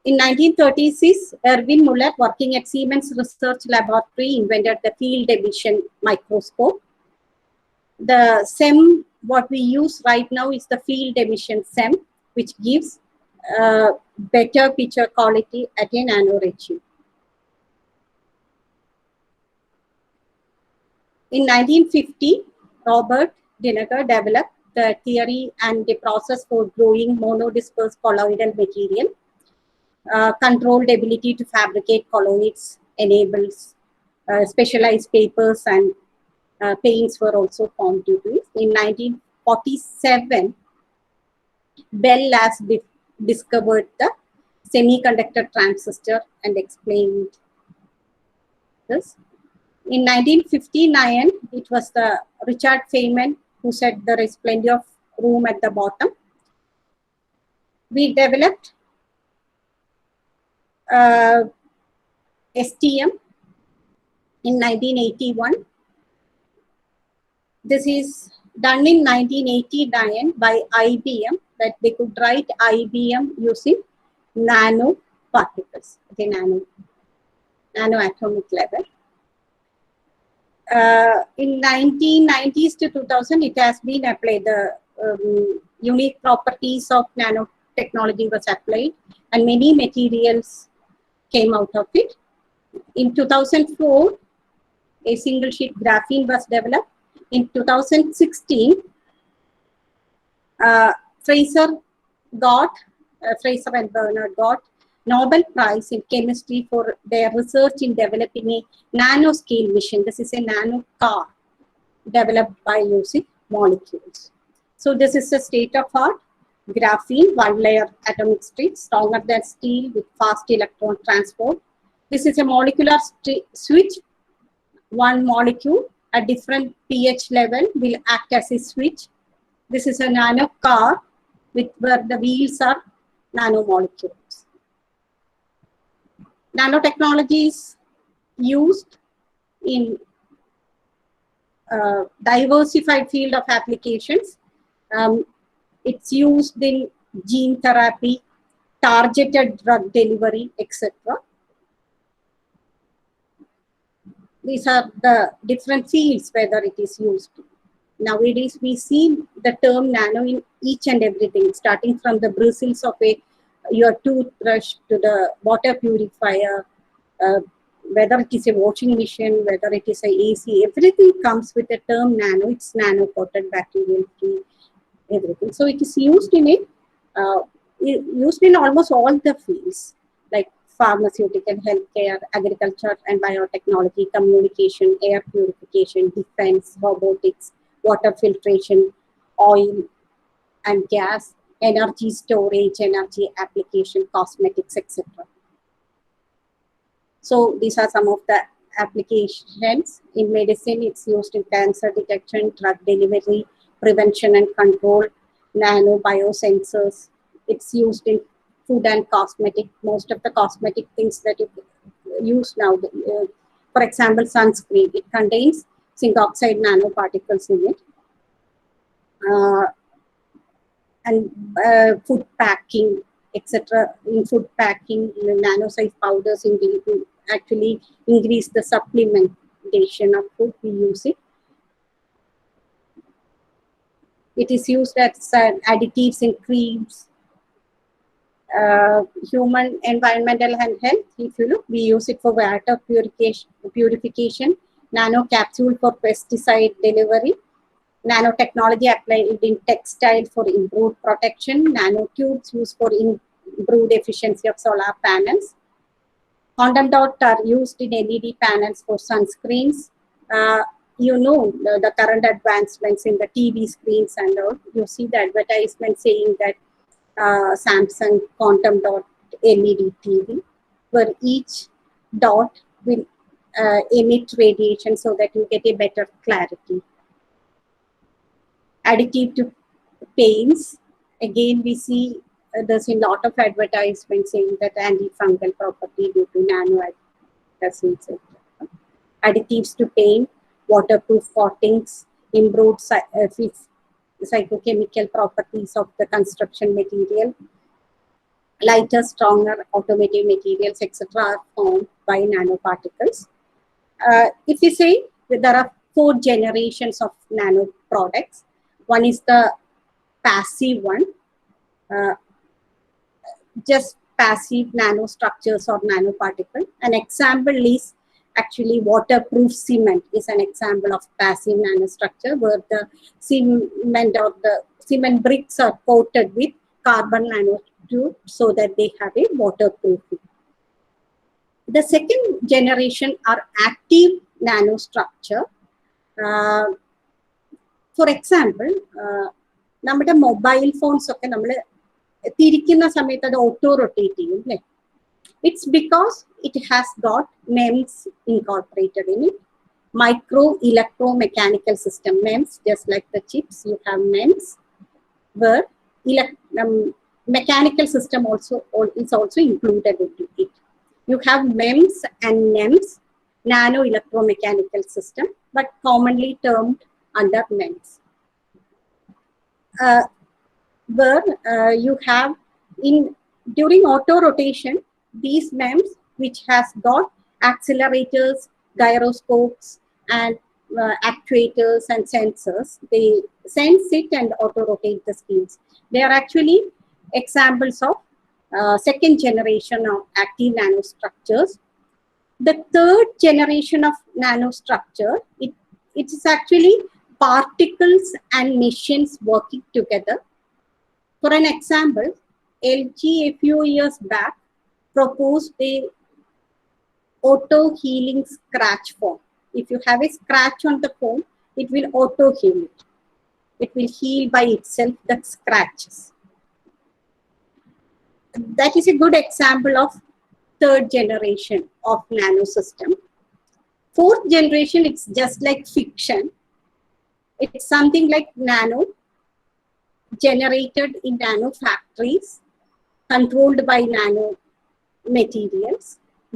In 1936, Erwin Muller, working at Siemens Research Laboratory, invented the field emission microscope. The SEM, what we use right now is the field emission SEM, which gives better picture quality at a nano ratio. In 1950, Robert Dinager developed the theory and the process for growing monodisperse colloidal material. Controlled ability to fabricate colloids enables specialized papers and paints were also formed due to it. In 1947, Bell Labs discovered the semiconductor transistor and explained this. In 1959, it was the Richard Feynman who said there is plenty of room at the bottom. We developed STM in 1981. This is done in 1989 by IBM, that they could write IBM using nano particles, okay, nano atomic level. In 1990s to 2000, it has been applied. The unique properties of nanotechnology was applied, and many materials came out of it. In 2004, a single sheet graphene was developed. In 2016, Fraser and Bernard got Nobel Prize in Chemistry for their research in developing a nanoscale machine. This is a nano car developed by using molecules. So this is a state-of-art graphene, one-layer atomic strip, stronger than steel with fast electron transport. This is a molecular switch. One molecule at different pH level will act as a switch. This is a nano car where the wheels are nanomolecules. Nanotechnology is used in diversified field of applications. It's used in gene therapy, targeted drug delivery, etc. These are the different fields whether it is used. Nowadays, we see the term nano in each and everything, starting from the bristles of your toothbrush to the water purifier, whether it is a washing machine, whether it is a AC, everything comes with the term nano. It's nano-coated, bacterial-free, everything. So it is used in almost all the fields, like pharmaceutical, healthcare, agriculture and biotechnology, communication, air purification, defense, robotics, water filtration, oil and gas, energy storage, energy application, cosmetics, etc. So these are some of the applications. In medicine, it's used in cancer detection, drug delivery, prevention and control, nano biosensors. It's used in food and cosmetic. Most of the cosmetic things that you use now, for example, sunscreen, it contains zinc oxide nanoparticles in it. And food packing, etc. In food packing, nano-size powders to actually increase the supplementation of food, we use it. It is used as additives in creams. Human environmental and health, if you look, we use it for water purification, nano capsule for pesticide delivery, nanotechnology applied in textile for improved protection, nanotubes used for improved efficiency of solar panels. Quantum dots are used in LED panels for sunscreens. You know the current advancements in the TV screens and all. You see the advertisement saying that Samsung quantum dot LED TV, where each dot will emit radiation so that you get a better clarity. Additive to paints, again we see there's a lot of advertisements saying that antifungal property due to nano acids. Additives to paint, waterproof coatings, improved psychochemical properties of the construction material, lighter, stronger automotive materials, etc. are formed by nanoparticles. If we say that there are 4 generations of nano products, one is the passive one, just passive nanostructures or nanoparticle. An example is actually waterproof cement is an example of passive nanostructure, where the cement or the cement bricks are coated with carbon nanotube so that they have a waterproofing. The second generation are active nanostructure. For example, നമ്മുടെ mobile phones ഒക്കെ നമ്മൾ തിരിക്കുന്ന സമയത്ത് അത് auto rotate ചെയ്യും അല്ലേ? It's because it has got MEMS incorporated in it. Micro electromechanical system, MEMS, just like the chips, you have MEMS, where mechanical system is also included into it. You have MEMS and NEMS, nano electromechanical system, but commonly termed under MEMS. Where you have during auto rotation, these MEMS, which has got accelerators, gyroscopes, and actuators and sensors, they sense it and auto rotate the screens. They are actually examples of second generation of active nanostructures. The third generation of nanostructure, it is actually particles and machines working together. For an example, LG a few years back proposed a auto healing scratch foam. If you have a scratch on the foam, it will auto heal it. It will heal by itself the scratches. That is a good example of third generation of nano system. Fourth generation, it's just like fiction. It's something like nano, generated in nano factories, controlled by nano materials.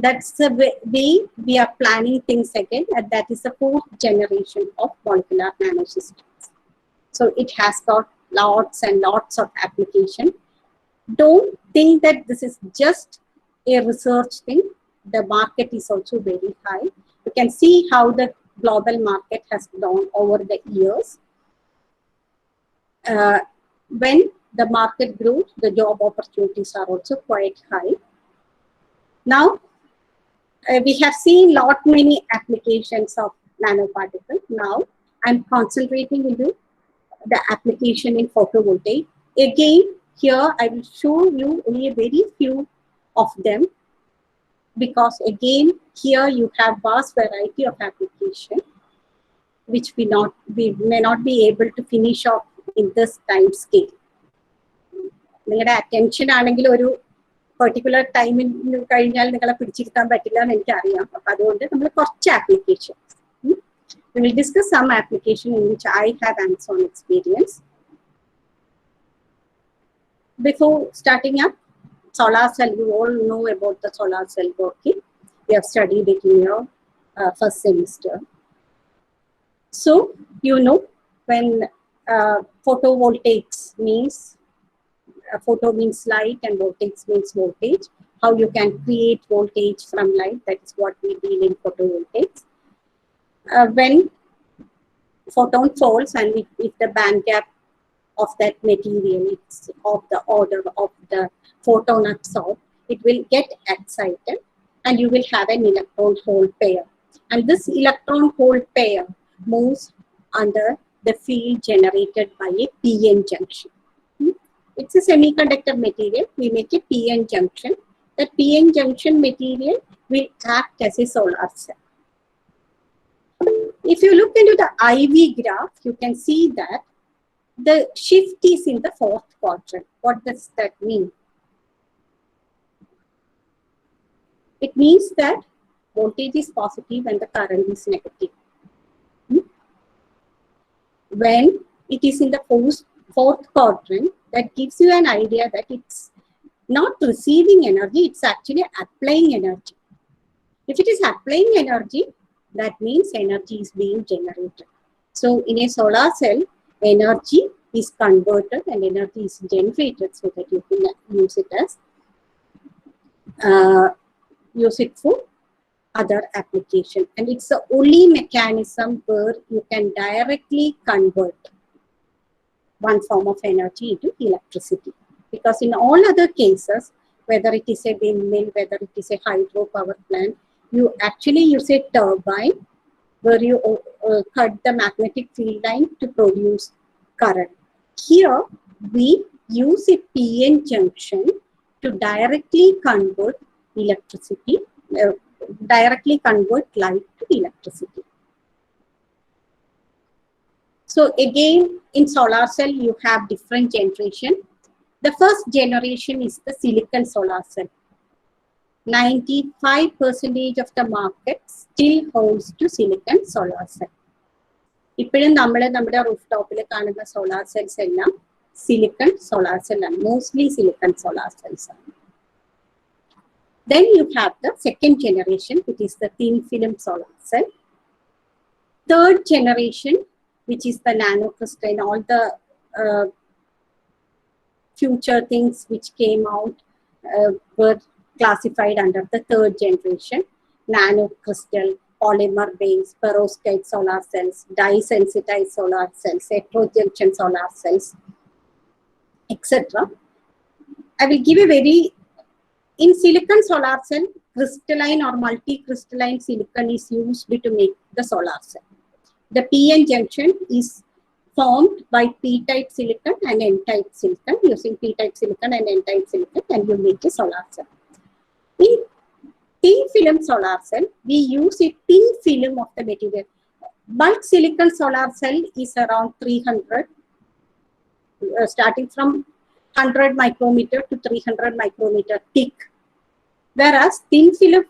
That's the way we are planning things again, and that is the fourth generation of molecular nanosystems. So it has got lots and lots of application. Don't think that this is just a research thing. The market is also very high. You can see how the global market has grown over the years. When the market grows, the job opportunities are also quite high. Now, we have seen many applications of nanoparticles. Now, I'm concentrating into the application in photovoltaic. Again, here I will show you only a very few of them, because again, here you have vast variety of application, which we may not be able to finish off in this time scale. നിങ്ങളുടെ attention ആണെങ്കിൽ ഒരു particular ടൈമിൽ കഴിഞ്ഞാൽ നിങ്ങളെ പിടിച്ചിരുത്താൻ പറ്റില്ല എന്ന് എനിക്കറിയാം. അപ്പൊ അതുകൊണ്ട് നമ്മൾ കുറച്ച് application we will discuss some application in which I have hands-on experience. Before starting up, solar cell, you all know about the solar cell working. We have studied it in your first semester. So, you know, when photovoltaics means, photo means light and voltaics means voltage, how you can create voltage from light, that is what we deal in photovoltaics. When photon falls and if the band gap of that material is of the order of the photon absorbed, it will get excited and you will have an electron hole pair. And this electron hole pair moves under the field generated by a PN junction. It's a semiconductor material. We make a PN junction. That PN junction material will act as a solar cell. If you look into the IV graph, you can see that the shift is in the fourth quadrant. What does that mean? It means that voltage is positive and the current is negative. When it is in the fourth quadrant, that gives you an idea that it's not receiving energy, it's actually applying energy. If it is applying energy, that means energy is being generated. So in a solar cell, energy is converted and energy is generated so that you can use it as use it for other application. And it's the only mechanism where you can directly convert one form of energy into electricity. Because in all other cases, whether it is a windmill, whether it is a hydropower plant, you actually use a turbine where you cut the magnetic field line to produce current. Here, we use a PN junction to directly convert electricity, directly convert light to electricity. So again, in solar cell, you have different generation. The first generation is the silicon solar cell. 95% of the market still holds to silicon solar cell. ഇപ്പോഴും നമ്മുടെ roof ടോപ്പിൽ കാണുന്ന solar cells എല്ലാം silicon solar cell ആണ്, mostly silicon solar cells ആണ്. Then you have the second generation, which is the thin film solar cell. Third generation, which is the nanocrystalline, all the future things which came out were classified under the third generation: nanocrystal, polymer based, perovskite solar cells, dye sensitized solar cells, heterojunction solar cells, etc. I will give a very, in silicon solar cell, crystalline or multi-crystalline silicon is used to make the solar cell. The PN junction is formed by P-type silicon and N-type silicon. Using P-type silicon and N-type silicon, and you make a solar cell. In thin film solar cell, we use a thin film of the material. Bulk silicon solar cell is around 300, starting from 100 micrometer to 300 micrometer thick. Whereas thin film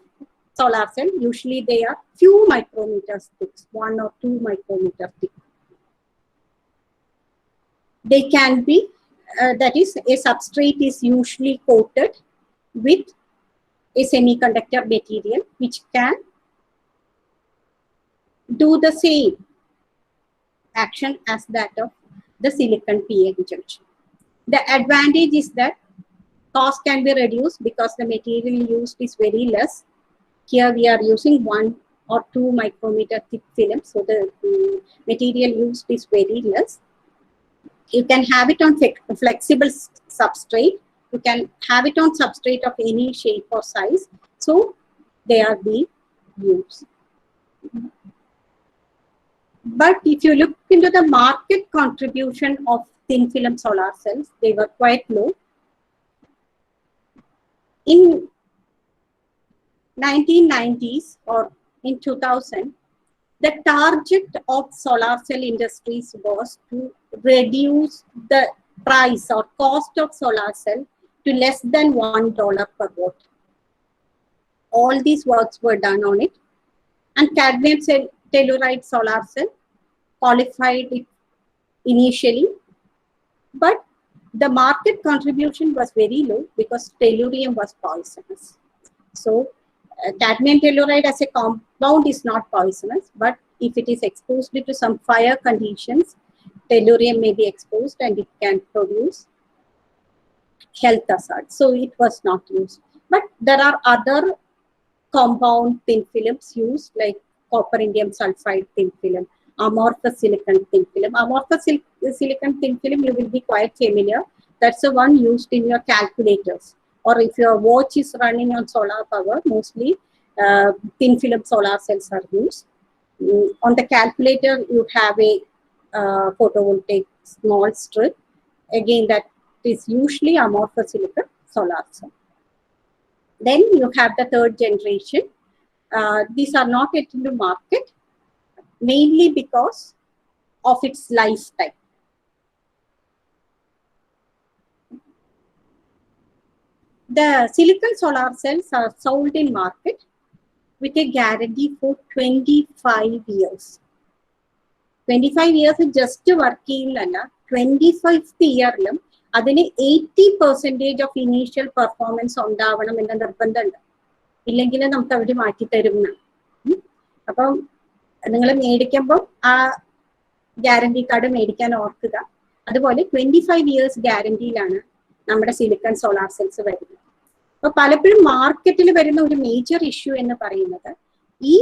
solar cell, usually they are few micrometers thick, 1 or 2 micrometer thick. They can be, that is, a substrate is usually coated with a semiconductor material which can do the same action as that of the silicon PN junction. The advantage is that cost can be reduced because the material used is very less. Here we are using 1 or 2 micrometer thick film, so the material used is very less. You can have it on flexible substrate. You can have it on substrate of any shape or size. So they are being used. But if you look into the market contribution of thin film solar cells, they were quite low. In 1990s or in 2000, the target of solar cell industries was to reduce the price or cost of solar cell to less than $1 per watt. All these works were done on it, and cadmium telluride solar cell qualified it initially, but the market contribution was very low because tellurium was poisonous. So cadmium telluride as a compound is not poisonous, but if it is exposed to some fire conditions, tellurium may be exposed and it can produce health hazard. So it was not used. But there are other compound thin films used, like copper indium sulfide thin film, amorphous silicon thin film. Amorphous silicon thin film, you will be quite familiar. That's the one used in your calculators. Or if your watch is running on solar power, mostly thin film solar cells are used. On the calculator, you have a photovoltaic small strip. Again, that is usually amorphous silicon solar cell. Then you have the third generation. These are not yet in the market, mainly because of its lifetime. The silicon solar cells are sold in market with a guarantee for 25 years. 25 years just working, 25th year, അതിന് 80% of initial performance ഉണ്ടാവണം എന്ന നിർബന്ധമുണ്ട്. ഇല്ലെങ്കിൽ നമുക്ക് അവർ മാറ്റി തരും. അപ്പം നിങ്ങൾ മേടിക്കുമ്പോൾ ആ ഗ്യാരണ്ടി കാർഡ് മേടിക്കാൻ ഓർക്കുക. അതുപോലെ 25 years ഗ്യാരണ്ടിയിലാണ് നമ്മുടെ സിലിക്കൺ സോളാർ സെൽസ് വരുന്നത്. അപ്പൊ പലപ്പോഴും മാർക്കറ്റിൽ വരുന്ന ഒരു മേജർ ഇഷ്യൂ എന്ന് പറയുന്നത് ഈ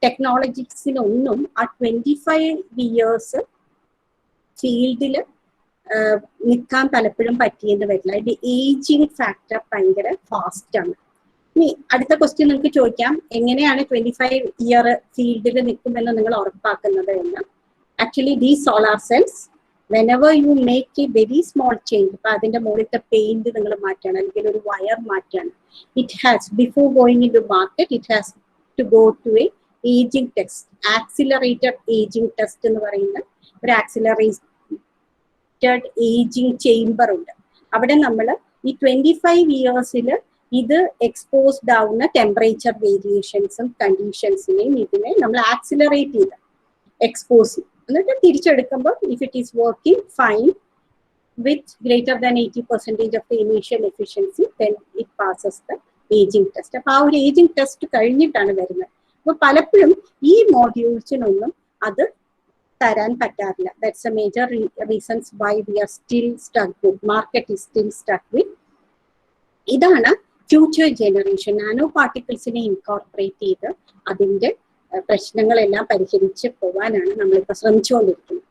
ടെക്നോളജീസിനൊന്നും ആ 25 years ഫീൽഡിൽ നിൽക്കാൻ പലപ്പോഴും പറ്റിയെന്ന് വരില്ല. അതിന്റെ ഏജിങ് ഫാക്ടർ ഭയങ്കര ഫാസ്റ്റ് ആണ്. ഇനി അടുത്ത ക്വസ്റ്റ്യൻ നിങ്ങൾക്ക് ചോദിക്കാം, എങ്ങനെയാണ് 25 year ഫീൽഡിൽ നിൽക്കുമെന്ന് നിങ്ങൾ ഉറപ്പാക്കുന്നത് എന്ന്. Actually these solar cells whenever you make a very small change, ഇപ്പൊ അതിന്റെ മുകളിലത്തെ പെയിന്റ് നിങ്ങൾ മാറ്റാണ് അല്ലെങ്കിൽ ഒരു വയർ മാറ്റാണ്, it has before going into market it has to go to a ageing test, accelerated ageing test എന്ന് പറയുന്ന ഒരു ആക്സിലറേറ്റഡ് ഏജിങ് ചേംബർ ഉണ്ട്. അവിടെ നമ്മൾ ഈ 25 years ഇത് എക്സ്പോസ്ഡ് ആവുന്ന ടെമ്പറേച്ചർ വേരിയേഷൻസും കണ്ടീഷൻസിനെയും ഇതിനെ നമ്മൾ ആക്സിലറേറ്റ് ചെയ്ത് എക്സ്പോസ് ചെയ്യും. എന്നിട്ട് തിരിച്ചെടുക്കുമ്പോൾ if it is working fine with greater than 80% of the initial efficiency then it passes the ageing test. അപ്പൊ ആ ഒരു ഏജിങ് ടെസ്റ്റ് കഴിഞ്ഞിട്ടാണ് വരുന്നത്. അപ്പൊ പലപ്പോഴും ഈ മോഡ്യൂൾസിനൊന്നും അത് തരാൻ പറ്റാറില്ല. That's a major reasons why we are still stuck with, market is still stuck with. ഇതാണ് ഫ്യൂച്ചർ ജനറേഷൻ നാനോ പാർട്ടിക്കിൾസിനെ ഇൻകോർപ്പറേറ്റ് ചെയ്ത് അതിന്റെ പ്രശ്നങ്ങളെല്ലാം പരിഹരിച്ച് പോകാനാണ് നമ്മളിപ്പോൾ ശ്രമിച്ചുകൊണ്ടിരിക്കുന്നത്.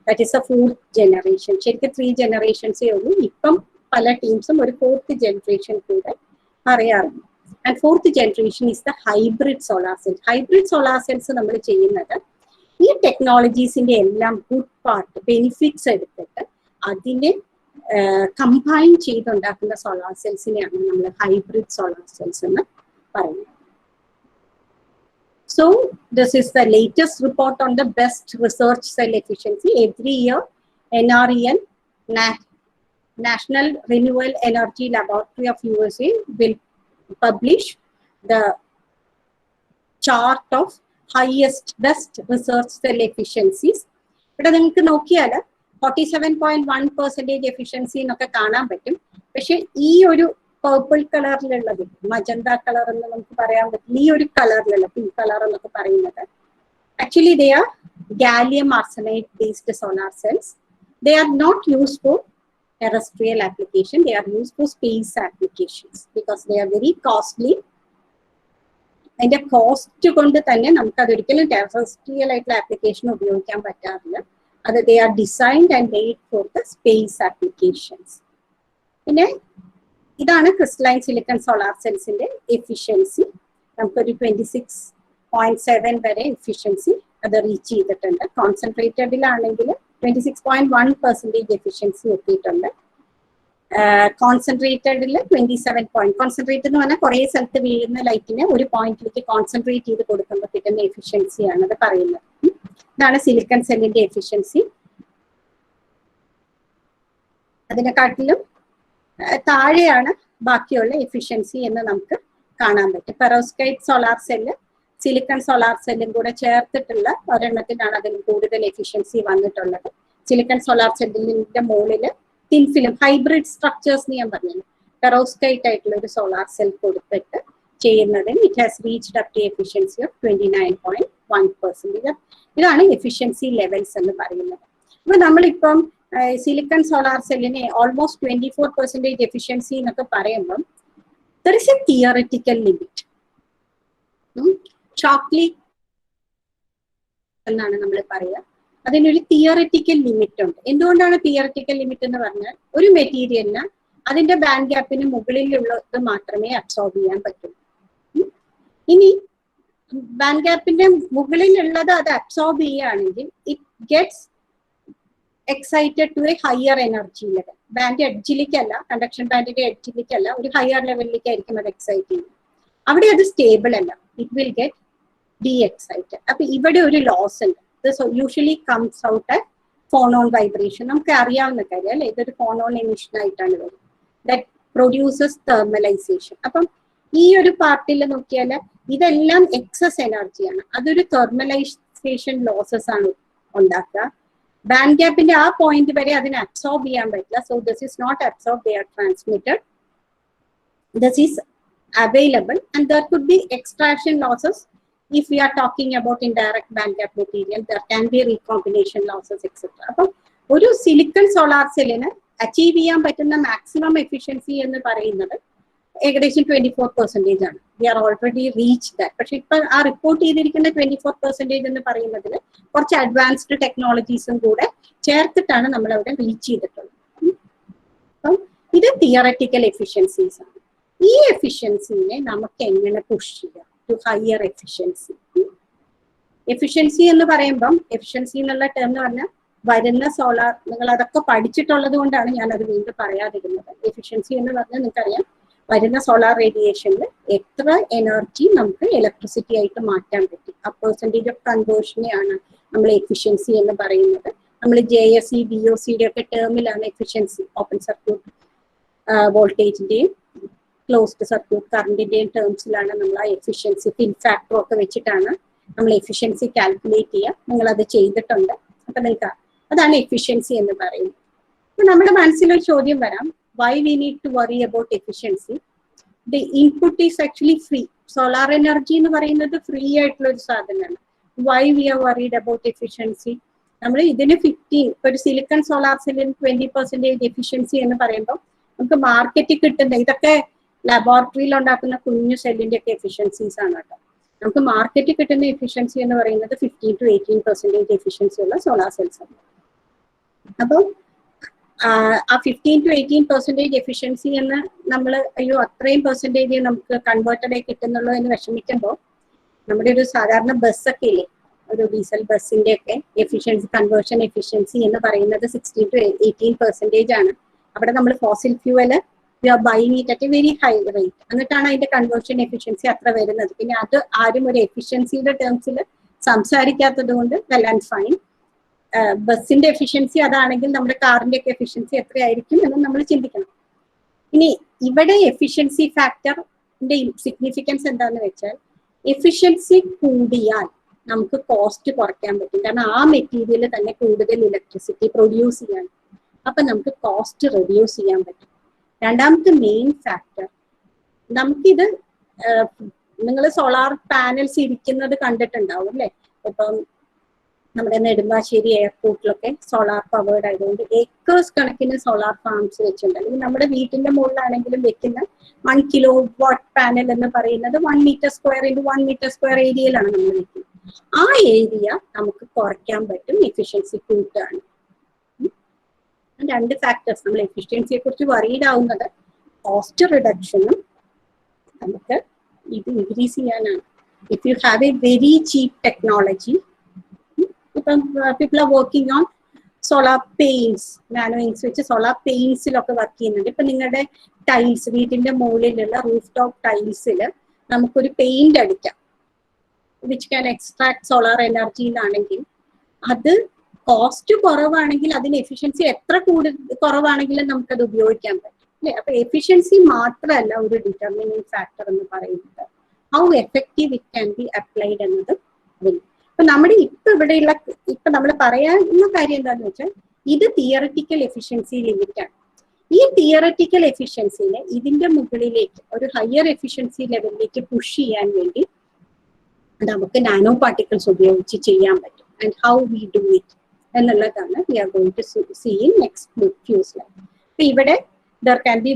That is a 4th generation. ശരിക്കും 3 generations ഉള്ളൂ. ഇപ്പം പല ടീംസും ഒരു 4th generation കൂടെ പറയാറുണ്ട്. And 4th generation is the hybrid solar cells. Hybrid solar cells നമ്മൾ ചെയ്യുന്നത് ഈ ടെക്നോളജീസിന്റെ എല്ലാം ഗുഡ് പാർട്ട് ബെനിഫിറ്റ്സ് എടുത്തിട്ട് അതിനെ കമ്പൈൻ ചെയ്തുണ്ടാക്കുന്ന സോളാർ സെൽസിനെയാണ് നമ്മൾ ഹൈബ്രിഡ് സോളാർ സെൽസ് എന്ന് പറയുന്നത്. So this is the latest report on the best research cell efficiency. Every year NREL, National Renewable Energy Laboratory of USA will publish the chart of highest best research cell efficiencies. ഇവിടെ നിങ്ങൾക്ക് നോക്കിയാൽ 47.1% efficiency എന്നൊക്കെ കാണാൻ പറ്റും. പക്ഷെ ഈ ഒരു purple കളറിലുള്ളത്, magenta colour എന്ന് നമുക്ക് പറയാൻ പറ്റില്ല, ഈ ഒരു കളറിലുള്ള പിങ്ക് കളർ എന്നൊക്കെ പറയുന്നത് actually they are gallium arsenide based solar cells. They are not used for terrestrial application, they are used for space applications because they are very costly. അതിന്റെ കോസ്റ്റ് കൊണ്ട് തന്നെ നമുക്ക് അതൊരിക്കലും ടെറസ്ട്രിയൽ ആയിട്ടുള്ള ആപ്ലിക്കേഷൻ ഉപയോഗിക്കാൻ പറ്റാറില്ല. അത് they are designed and made for the space applications. പിന്നെ ഇതാണ് ക്രിസ്റ്റലൈൻ സിലിക്കൺ സോളാർ സെൽസിന്റെ എഫിഷ്യൻസി. നമുക്കൊരു 26.7 വരെ എഫിഷ്യൻസി അത് റീച്ച് ചെയ്തിട്ടുണ്ട്. കോൺസെൻട്രേറ്റഡിലാണെങ്കിൽ 26.1% എഫിഷ്യൻസി എത്തിയിട്ടുണ്ട്. കോൺസെൻട്രേറ്റഡിൽ 27. കോൺസെൻട്രേറ്റഡ് എന്ന് പറഞ്ഞാൽ കുറേ സ്ഥലത്ത് വീഴുന്ന ലൈറ്റിനെ ഒരു പോയിന്റിലേക്ക് കോൺസെൻട്രേറ്റ് ചെയ്ത് കൊടുക്കുമ്പോൾ കിട്ടുന്ന എഫിഷ്യൻസിയാണ് അത് പറയുന്നത്. ഇതാണ് സിലിക്കൺ സെല്ലിന്റെ എഫിഷ്യൻസി. അതിനെക്കാട്ടിലും താഴെയാണ് ബാക്കിയുള്ള എഫിഷ്യൻസി എന്ന് നമുക്ക് കാണാൻ പറ്റും. പെറോസ്കൈറ്റ് സോളാർ സെല്ല് സിലിക്കൺ സോളാർ സെല്ലും കൂടെ ചേർത്തിട്ടുള്ള ഒരെണ്ണത്തിനാണ് അതിന് കൂടുതൽ എഫിഷ്യൻസി വന്നിട്ടുള്ളത്. സിലിക്കൺ സോളാർ സെല്ലിന്റെ മുകളിൽ തിൻ ഫിലിം ഹൈബ്രിഡ് സ്ട്രക്ചേഴ്സ് എന്ന് ഞാൻ പറഞ്ഞു, പെറോസ്കൈറ്റ് ആയിട്ടുള്ള ഒരു സോളാർ സെൽ കൊടുത്തിട്ട് ചെയ്യുന്നതിന് it has reached up to efficiency of 29.1%. ഇതാണ് എഫിഷ്യൻസി ലെവൽസ് എന്ന് പറയുന്നത്. അപ്പൊ നമ്മളിപ്പം സിലിക്കൺ സോളാർ സെല്ലിനെ ഓൾമോസ്റ്റ് 24% എഫിഷ്യൻസി എന്നൊക്കെ പറയുമ്പം there is a theoretical limit. Shockley എന്നാണ് നമ്മൾ പറയുക. അതിനൊരു തിയറിറ്റിക്കൽ ലിമിറ്റ് ഉണ്ട്. എന്തുകൊണ്ടാണ് തിയറിറ്റിക്കൽ ലിമിറ്റ് എന്ന് പറഞ്ഞാൽ ഒരു മെറ്റീരിയലിന് അതിന്റെ ബാൻഡ് ഗ്യാപ്പിന് മുകളിലുള്ളത് മാത്രമേ അബ്സോർബ് ചെയ്യാൻ പറ്റുള്ളൂ. ഇനി ബാൻഡ് ഗ്യാപ്പിന്റെ മുകളിലുള്ളത് അത് അബ്സോർബ് ചെയ്യുകയാണെങ്കിൽ it gets excited to a higher energy level. Band എഡ്ജിലേക്കല്ല, കണ്ടക്ഷൻ ബാൻഡിന്റെ എഡ്ജിലേക്കല്ല, ഒരു ഹയർ ലെവലിലേക്കായിരിക്കും അത് എക്സൈറ്റ് ചെയ്യുന്നത്. അവിടെ അത് സ്റ്റേബിൾ അല്ല, it will get de excited. അപ്പൊ ഇവിടെ ഒരു ലോസ് ഉണ്ട്. This usually comes out a phonon vibration. നമുക്ക് അറിയാവുന്ന കാര്യം അല്ലെ, ഇതൊരു ഫോണോൺ എമിഷൻ ആയിട്ടാണ് വരുന്നത്. That produces thermalisation. അപ്പം ഈ ഒരു പാർട്ടിൽ നോക്കിയാൽ ഇതെല്ലാം എക്സസ് എനർജിയാണ്. അതൊരു തെർമലൈസേഷൻ ലോസസ് ആണ് ഉണ്ടാക്കുക. ബാൻഡ് ഗ്യാപ്പിന്റെ ആ പോയിന്റ് വരെ അതിനെ അബ്സോർബ് ചെയ്യാൻ പറ്റില്ല. So this is not absorb, they are transmitted. This is available and there could be extraction losses if we are talking about indirect band gap material, there can be recombination losses, etc. അപ്പം ഒരു silicon solar സെല്ലിന് achieve ചെയ്യാൻ പറ്റുന്ന maximum efficiency എന്ന് പറയുന്നത് ഏകദേശം 24% ആണ്. We are already reach that. പക്ഷെ ഇപ്പൊ ആ റിപ്പോർട്ട് ചെയ്തിരിക്കുന്ന 24% എന്ന് പറയുന്നതിൽ കുറച്ച് അഡ്വാൻസ്ഡ് ടെക്നോളജീസും കൂടെ ചേർത്തിട്ടാണ് നമ്മൾ അവിടെ റീച്ച് ചെയ്തിട്ടുള്ളത്. അപ്പം ഇത് തിയററ്റിക്കൽ എഫിഷ്യൻസീസ് ആണ്. ഈ എഫിഷ്യൻസിനെ നമുക്ക് എങ്ങനെ പുഷ് ചെയ്യാം ടു ഹയർ എഫിഷ്യൻസി? എഫിഷ്യൻസി എന്ന് പറയുമ്പം എഫിഷ്യൻസി എന്നുള്ള ടേം എന്ന് പറഞ്ഞാൽ വരുന്ന സോളാർ, നിങ്ങൾ അതൊക്കെ പഠിച്ചിട്ടുള്ളത് കൊണ്ടാണ് ഞാൻ അത് വീണ്ടും പറയാതിരുന്നത്. എഫിഷ്യൻസി എന്ന് പറഞ്ഞാൽ നിങ്ങൾക്കറിയാം, വരുന്ന സോളാർ റേഡിയേഷനിൽ എത്ര എനർജി നമുക്ക് ഇലക്ട്രിസിറ്റി ആയിട്ട് മാറ്റാൻ പറ്റും. ആ പെർസെൻറ്റേജ് ഓഫ് കൺവേർഷനെയാണ് നമ്മൾ എഫിഷ്യൻസി എന്ന് പറയുന്നത്. നമ്മൾ JSE, BOCയുടെ ഒക്കെ ടേമിലാണ് എഫിഷ്യൻസി. ഓപ്പൺ സർക്യൂട്ട് വോൾട്ടേജിന്റെയും ക്ലോസ്ഡ് സർക്യൂട്ട് കറണ്ടിന്റെയും ടേംസിലാണ് നമ്മൾ ആ എഫിഷ്യൻസി ഫിൽ ഫാക്ടർ ഒക്കെ വെച്ചിട്ടാണ് നമ്മൾ എഫിഷ്യൻസി കാൽക്കുലേറ്റ് ചെയ്യുക. നിങ്ങൾ അത് ചെയ്തിട്ടുണ്ട്. അപ്പൊ നിങ്ങൾക്ക് അതാണ് എഫിഷ്യൻസി എന്ന് പറയുന്നത്. അപ്പൊ നമ്മുടെ മനസ്സിലൊരു ചോദ്യം വരാം, why we need to worry about efficiency? The input is actually free. Solar energy എന്ന് പറയുന്നത് ഫ്രീ ആയിട്ടുള്ള ഒരു സാധനമാണ്. Why we are worried about efficiency? നമ്മൾ ഇതിന് 15, ഒരു സിലിക്കൺ സോളാർ സെല്ലിന് 20% എഫിഷ്യൻസി എന്ന് പറയുമ്പോൾ നമുക്ക് മാർക്കറ്റിൽ കിട്ടുന്ന ഇതൊക്കെ ലബോറട്ടറിയിൽ ഉണ്ടാക്കുന്ന കുഞ്ഞു സെല്ലിന്റെ ഒക്കെ എഫിഷ്യൻസീസ് ആണ് കേട്ടോ. നമുക്ക് മാർക്കറ്റിൽ കിട്ടുന്ന എഫിഷ്യൻസി എന്ന് പറയുന്നത് 15 to 18% എഫിഷ്യൻസി ഉള്ള സോളാർ സെൽസ് ആണ്. അപ്പം ആ 15 to 18% എഫിഷ്യൻസി എന്ന് നമ്മൾ അയ്യോ അത്രയും പെർസെൻറ്റേജ് നമുക്ക് കൺവേർട്ടഡ് ആയി കിട്ടുന്നുള്ളൂ എന്ന് വിഷമിക്കുമ്പോൾ, നമ്മുടെ ഒരു സാധാരണ ബസ്സൊക്കെ ഇല്ലേ, ഒരു ഡീസൽ ബസ്സിന്റെ ഒക്കെ എഫിഷ്യൻസി, കൺവേർഷൻ എഫിഷ്യൻസി എന്ന് പറയുന്നത് 16 to 18% ആണ്. അവിടെ നമ്മൾ fossil fuel we are buying it at a very high rate. എന്നിട്ടാണ് അതിന്റെ കൺവേർഷൻ എഫിഷ്യൻസി അത്ര വരുന്നത്. പിന്നെ അത് ആരും ഒരു എഫിഷ്യൻസിയുടെ ടേംസിൽ സംസാരിക്കാത്തത് കൊണ്ട് വെൽ ആൻഡ് ഫൈൻ. ബസ്സിന്റെ എഫിഷ്യൻസി അതാണെങ്കിൽ നമ്മുടെ കാറിന്റെ ഒക്കെ എഫിഷ്യൻസി എത്രയായിരിക്കും എന്ന് നമ്മൾ ചിന്തിക്കണം. ഇനി ഇവിടെ എഫിഷ്യൻസി ഫാക്ടറിന്റെ സിഗ്നിഫിക്കൻസ് എന്താന്ന് വെച്ചാൽ, എഫിഷ്യൻസി കൂടിയാൽ നമുക്ക് കോസ്റ്റ് കുറയ്ക്കാൻ പറ്റും. കാരണം ആ മെറ്റീരിയൽ തന്നെ കൂടുതൽ ഇലക്ട്രിസിറ്റി പ്രൊഡ്യൂസ് ചെയ്യാൻ, അപ്പൊ നമുക്ക് കോസ്റ്റ് റെഡ്യൂസ് ചെയ്യാൻ പറ്റും. രണ്ടാമത്തെ മെയിൻ ഫാക്ടർ, നമുക്കിത് നിങ്ങൾ സോളാർ പാനൽസ് ഇരിക്കുന്നത് കണ്ടിട്ടുണ്ടാവും അല്ലെ. ഇപ്പം നമ്മുടെ നെടുമ്പാശ്ശേരി എയർപോർട്ടിലൊക്കെ സോളാർ പവേർഡ് ആയതുകൊണ്ട് ഏക്കേഴ്സ് കണക്കിന് സോളാർ ഫാംസ് വെച്ചിട്ടുണ്ട്. അല്ലെങ്കിൽ നമ്മുടെ വീട്ടിന്റെ മുകളിലാണെങ്കിലും വെക്കുന്ന 1 kilowatt പാനൽ എന്ന് പറയുന്നത് 1 meter square into 1 meter square ഏരിയയിലാണ് നമ്മൾ വെക്കുന്നത്. ആ ഏരിയ നമുക്ക് കുറയ്ക്കാൻ പറ്റും എഫിഷ്യൻസി കൂട്ടുകയാണ്. രണ്ട് ഫാക്ടേഴ്സ് നമ്മൾ എഫിഷ്യൻസിയെ കുറിച്ച് വറീഡ് ആവുന്നത് കോസ്റ്റ് റിഡക്ഷനും നമുക്ക് ഇത് ഇൻക്രീസ് ചെയ്യാനാണ്. If you have a very cheap technology, ഇപ്പം people are working on solar paints, nano inks വെച്ച് സോളാർ പെയിന്റ്സിലൊക്കെ വർക്ക് ചെയ്യുന്നുണ്ട്. ഇപ്പൊ നിങ്ങളുടെ ടൈൽസ്, വീട്ടിന്റെ മുകളിലുള്ള റൂഫ് ടോപ്പ് ടൈൽസിൽ നമുക്കൊരു പെയിന്റ് അടിക്കാം which can extract solar energy എന്നാണെങ്കിൽ, അത് കോസ്റ്റ് കുറവാണെങ്കിൽ അതിന് എഫിഷ്യൻസി എത്ര കുറവാണെങ്കിലും നമുക്കത് ഉപയോഗിക്കാൻ പറ്റും അല്ലെ. അപ്പൊ എഫിഷ്യൻസി മാത്രമല്ല ഒരു ഡിറ്റർമിനിങ് ഫാക്ടർ എന്ന് പറയുന്നത്, how effective it can be applied എന്നത്. അപ്പൊ നമ്മുടെ ഇപ്പൊ നമ്മൾ പറയാവുന്ന കാര്യം എന്താണെന്ന് വെച്ചാൽ, ഇത് തിയററ്റിക്കൽ എഫിഷ്യൻസി ലിമിറ്റാണ്. ഈ തിയററ്റിക്കൽ എഫിഷ്യൻസിനെ ഇതിന്റെ മുകളിലേക്ക് ഒരു ഹയർ എഫിഷ്യൻസി ലെവലിലേക്ക് പുഷ് ചെയ്യാൻ വേണ്ടി നമുക്ക് നാനോ പാർട്ടിക്കിൾസ് ഉപയോഗിച്ച് ചെയ്യാൻ പറ്റും. And how we do it എന്നുള്ളതാണ് we are going to see in next few slide. അപ്പൊ ഇവിടെ there can be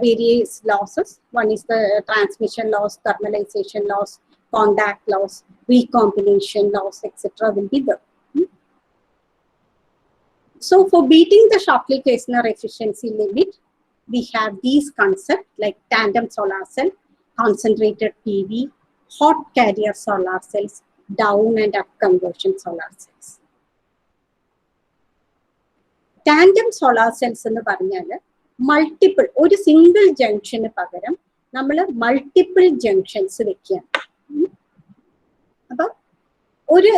various losses. One is the transmission loss, thermalization loss, contact loss, recombination loss, etc. will be there. So for beating the Shockley-Kessner efficiency limit, we have these concepts like tandem solar cell, concentrated PV, hot carrier solar cells, down and up conversion solar cells. Tandem solar cells എന്ന് പറഞ്ഞാൽ multiple, ഒരു single junction പകരം നമ്മൾ multiple junctions വെക്കുകയാണ്. അപ്പൊ ഒരു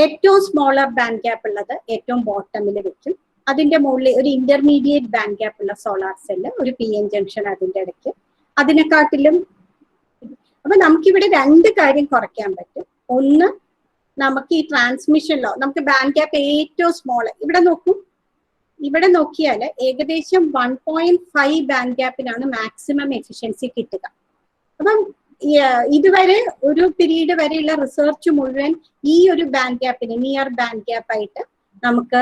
ഏറ്റവും smaller band gap ഉള്ളത് ഏറ്റവും ബോട്ടമിൽ വെക്കും. അതിന്റെ മുകളിൽ ഒരു ഇന്റർമീഡിയറ്റ് ബാൻഡ് ഗ്യാപ്പ് ഉള്ള സോളാർ സെല്ല്, ഒരു PN ജംഗ്ഷൻ അതിന്റെ ഇടയ്ക്ക്, അതിനെക്കാട്ടിലും. അപ്പൊ നമുക്കിവിടെ രണ്ട് കാര്യം കുറയ്ക്കാൻ പറ്റും. ഒന്ന്, നമുക്ക് ഈ ട്രാൻസ്മിഷൻ ലോ, നമുക്ക് ബാൻഡ് ഗ്യാപ്പ് ഏറ്റവും സ്മോൾ, ഇവിടെ നോക്കിയാൽ ഏകദേശം 1.5 ബാൻഡ് ഗ്യാപ്പിനാണ് മാക്സിമം എഫിഷ്യൻസി കിട്ടുക. അപ്പം ഇതുവരെ ഒരു പീരീഡ് വരെയുള്ള റിസർച്ച് മുഴുവൻ ഈ ഒരു ബാൻഡ് ഗ്യാപ്പിന് നിയർ ബാൻഡ് ഗ്യാപ്പ് ആയിട്ട് നമുക്ക്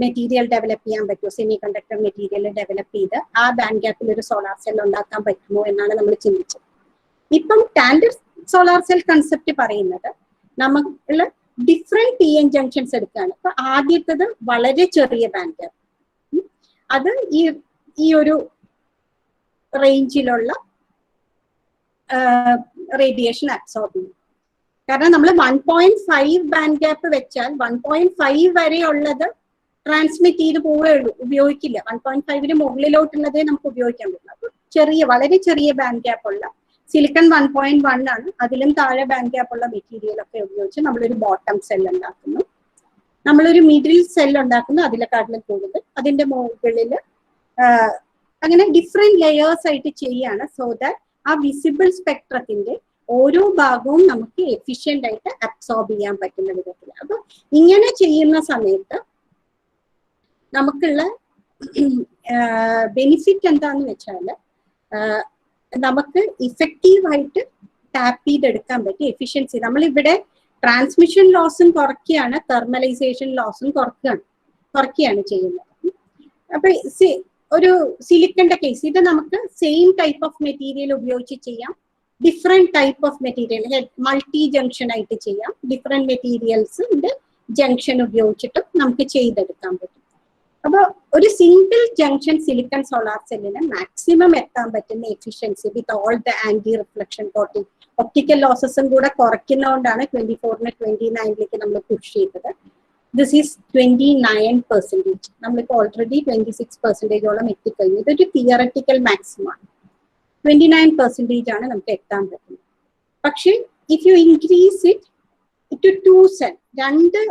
മെറ്റീരിയൽ ഡെവലപ്പ് ചെയ്യാൻ പറ്റുമോ, സെമി കണ്ടക്ടർ മെറ്റീരിയൽ ഡെവലപ്പ് ചെയ്ത് ആ ബാൻഡ് ഗ്യാപ്പിൽ ഒരു സോളാർ സെൽ ഉണ്ടാക്കാൻ പറ്റുമോ എന്നാണ് നമ്മൾ ചിന്തിച്ചത്. ഇപ്പം ടാൻഡം സോളാർ സെൽ കൺസെപ്റ്റ് പറയുന്നത് നമ്മൾ ഡിഫറെന്റ് പി എൻ ജംഗ്ഷൻസ് എടുക്കുകയാണ്. അപ്പൊ ആദ്യത്തത് വളരെ ചെറിയ ബാൻഡ് ഗ്യാപ്പ്, അത് ഈ ഒരു റേഞ്ചിലുള്ള റേഡിയേഷൻ അബ്സോർബ് ചെയ്യും. കാരണം നമ്മൾ 1.5 ബാൻഡ് ഗ്യാപ്പ് വെച്ചാൽ 1.5 വരെ ഉള്ളത് ട്രാൻസ്മിറ്റ് ചെയ്ത് പോവുകയുള്ളൂ, ഉപയോഗിക്കില്ല. 1.5 മുകളിലോട്ടുള്ളതേ നമുക്ക് ഉപയോഗിക്കാൻ പറ്റില്ല. അപ്പൊ വളരെ ചെറിയ ബാൻഡ് ഗ്യാപ്പ് ഉള്ള സിലിക്കൺ 1.1 ആണ്, അതിലും താഴെ ബാൻഡ് ഗ്യാപ്പ് ഉള്ള മെറ്റീരിയൽ ഒക്കെ ഉപയോഗിച്ച് നമ്മളൊരു ബോട്ടം സെൽ ഉണ്ടാക്കുന്നു. നമ്മളൊരു മിഡിൽ സെൽ ഉണ്ടാക്കുന്നു, അതിലെക്കാട്ടിലും കൂടുതൽ അതിന്റെ മുകളിൽ അങ്ങനെ ഡിഫറെന്റ് ലെയേഴ്സ് ആയിട്ട് ചെയ്യാണ്. സോ ദാറ്റ് ആ വിസിബിൾ സ്പെക്ട്രത്തിന്റെ ഓരോ ഭാഗവും നമുക്ക് എഫിഷ്യന്റ് ആയിട്ട് അബ്സോർബ് ചെയ്യാൻ പറ്റുന്ന വിധത്തിൽ. അപ്പൊ ഇങ്ങനെ ചെയ്യുന്ന സമയത്ത് നമുക്കുള്ള ബെനിഫിറ്റ് എന്താന്ന് വെച്ചാൽ നമുക്ക് ഇഫക്റ്റീവായിട്ട് ടാപ്പ് ചെയ്തെടുക്കാൻ പറ്റും എഫിഷ്യൻസി. നമ്മളിവിടെ ട്രാൻസ്മിഷൻ ലോസും കുറയ്ക്കുകയാണ്, തെർമലൈസേഷൻ ലോസും കുറയ്ക്കുകയാണ് ചെയ്യുന്നത്. അപ്പൊ ഒരു സിലിക്കന്റെ കേസ്, ഇത് നമുക്ക് സെയിം ടൈപ്പ് ഓഫ് മെറ്റീരിയൽ ഉപയോഗിച്ച് ചെയ്യാം, different type of material multi junction ആയിട്ട് ചെയ്യാം, ഡിഫറെന്റ് മെറ്റീരിയൽസിന്റെ ജംഗ്ഷൻ ഉപയോഗിച്ചിട്ടും നമുക്ക് ചെയ്തെടുക്കാൻ പറ്റും. അപ്പൊ ഒരു സിംഗിൾ ജംഗ്ഷൻ സിലിക്കൺ സോളാർ സെല്ലിന് മാക്സിമം എത്താൻ പറ്റുന്ന efficiency with all the anti reflection coating, optical ലോസസും കൂടെ കുറയ്ക്കുന്നതുകൊണ്ടാണ് 24-ന് 29-ലേക്ക് നമ്മൾ പുഷ് ചെയ്തത്. This is 29%. നമ്മളിപ്പോൾ ഓൾറെഡി 26%ഓളം എത്തിക്കഴിഞ്ഞു. ഇതൊരു തിയററ്റിക്കൽ മാക്സിമം ആണ്. 29% ആണ് നമുക്ക് എത്താൻ പറ്റുന്നത്. പക്ഷെ if you increase it to 2 cell, 2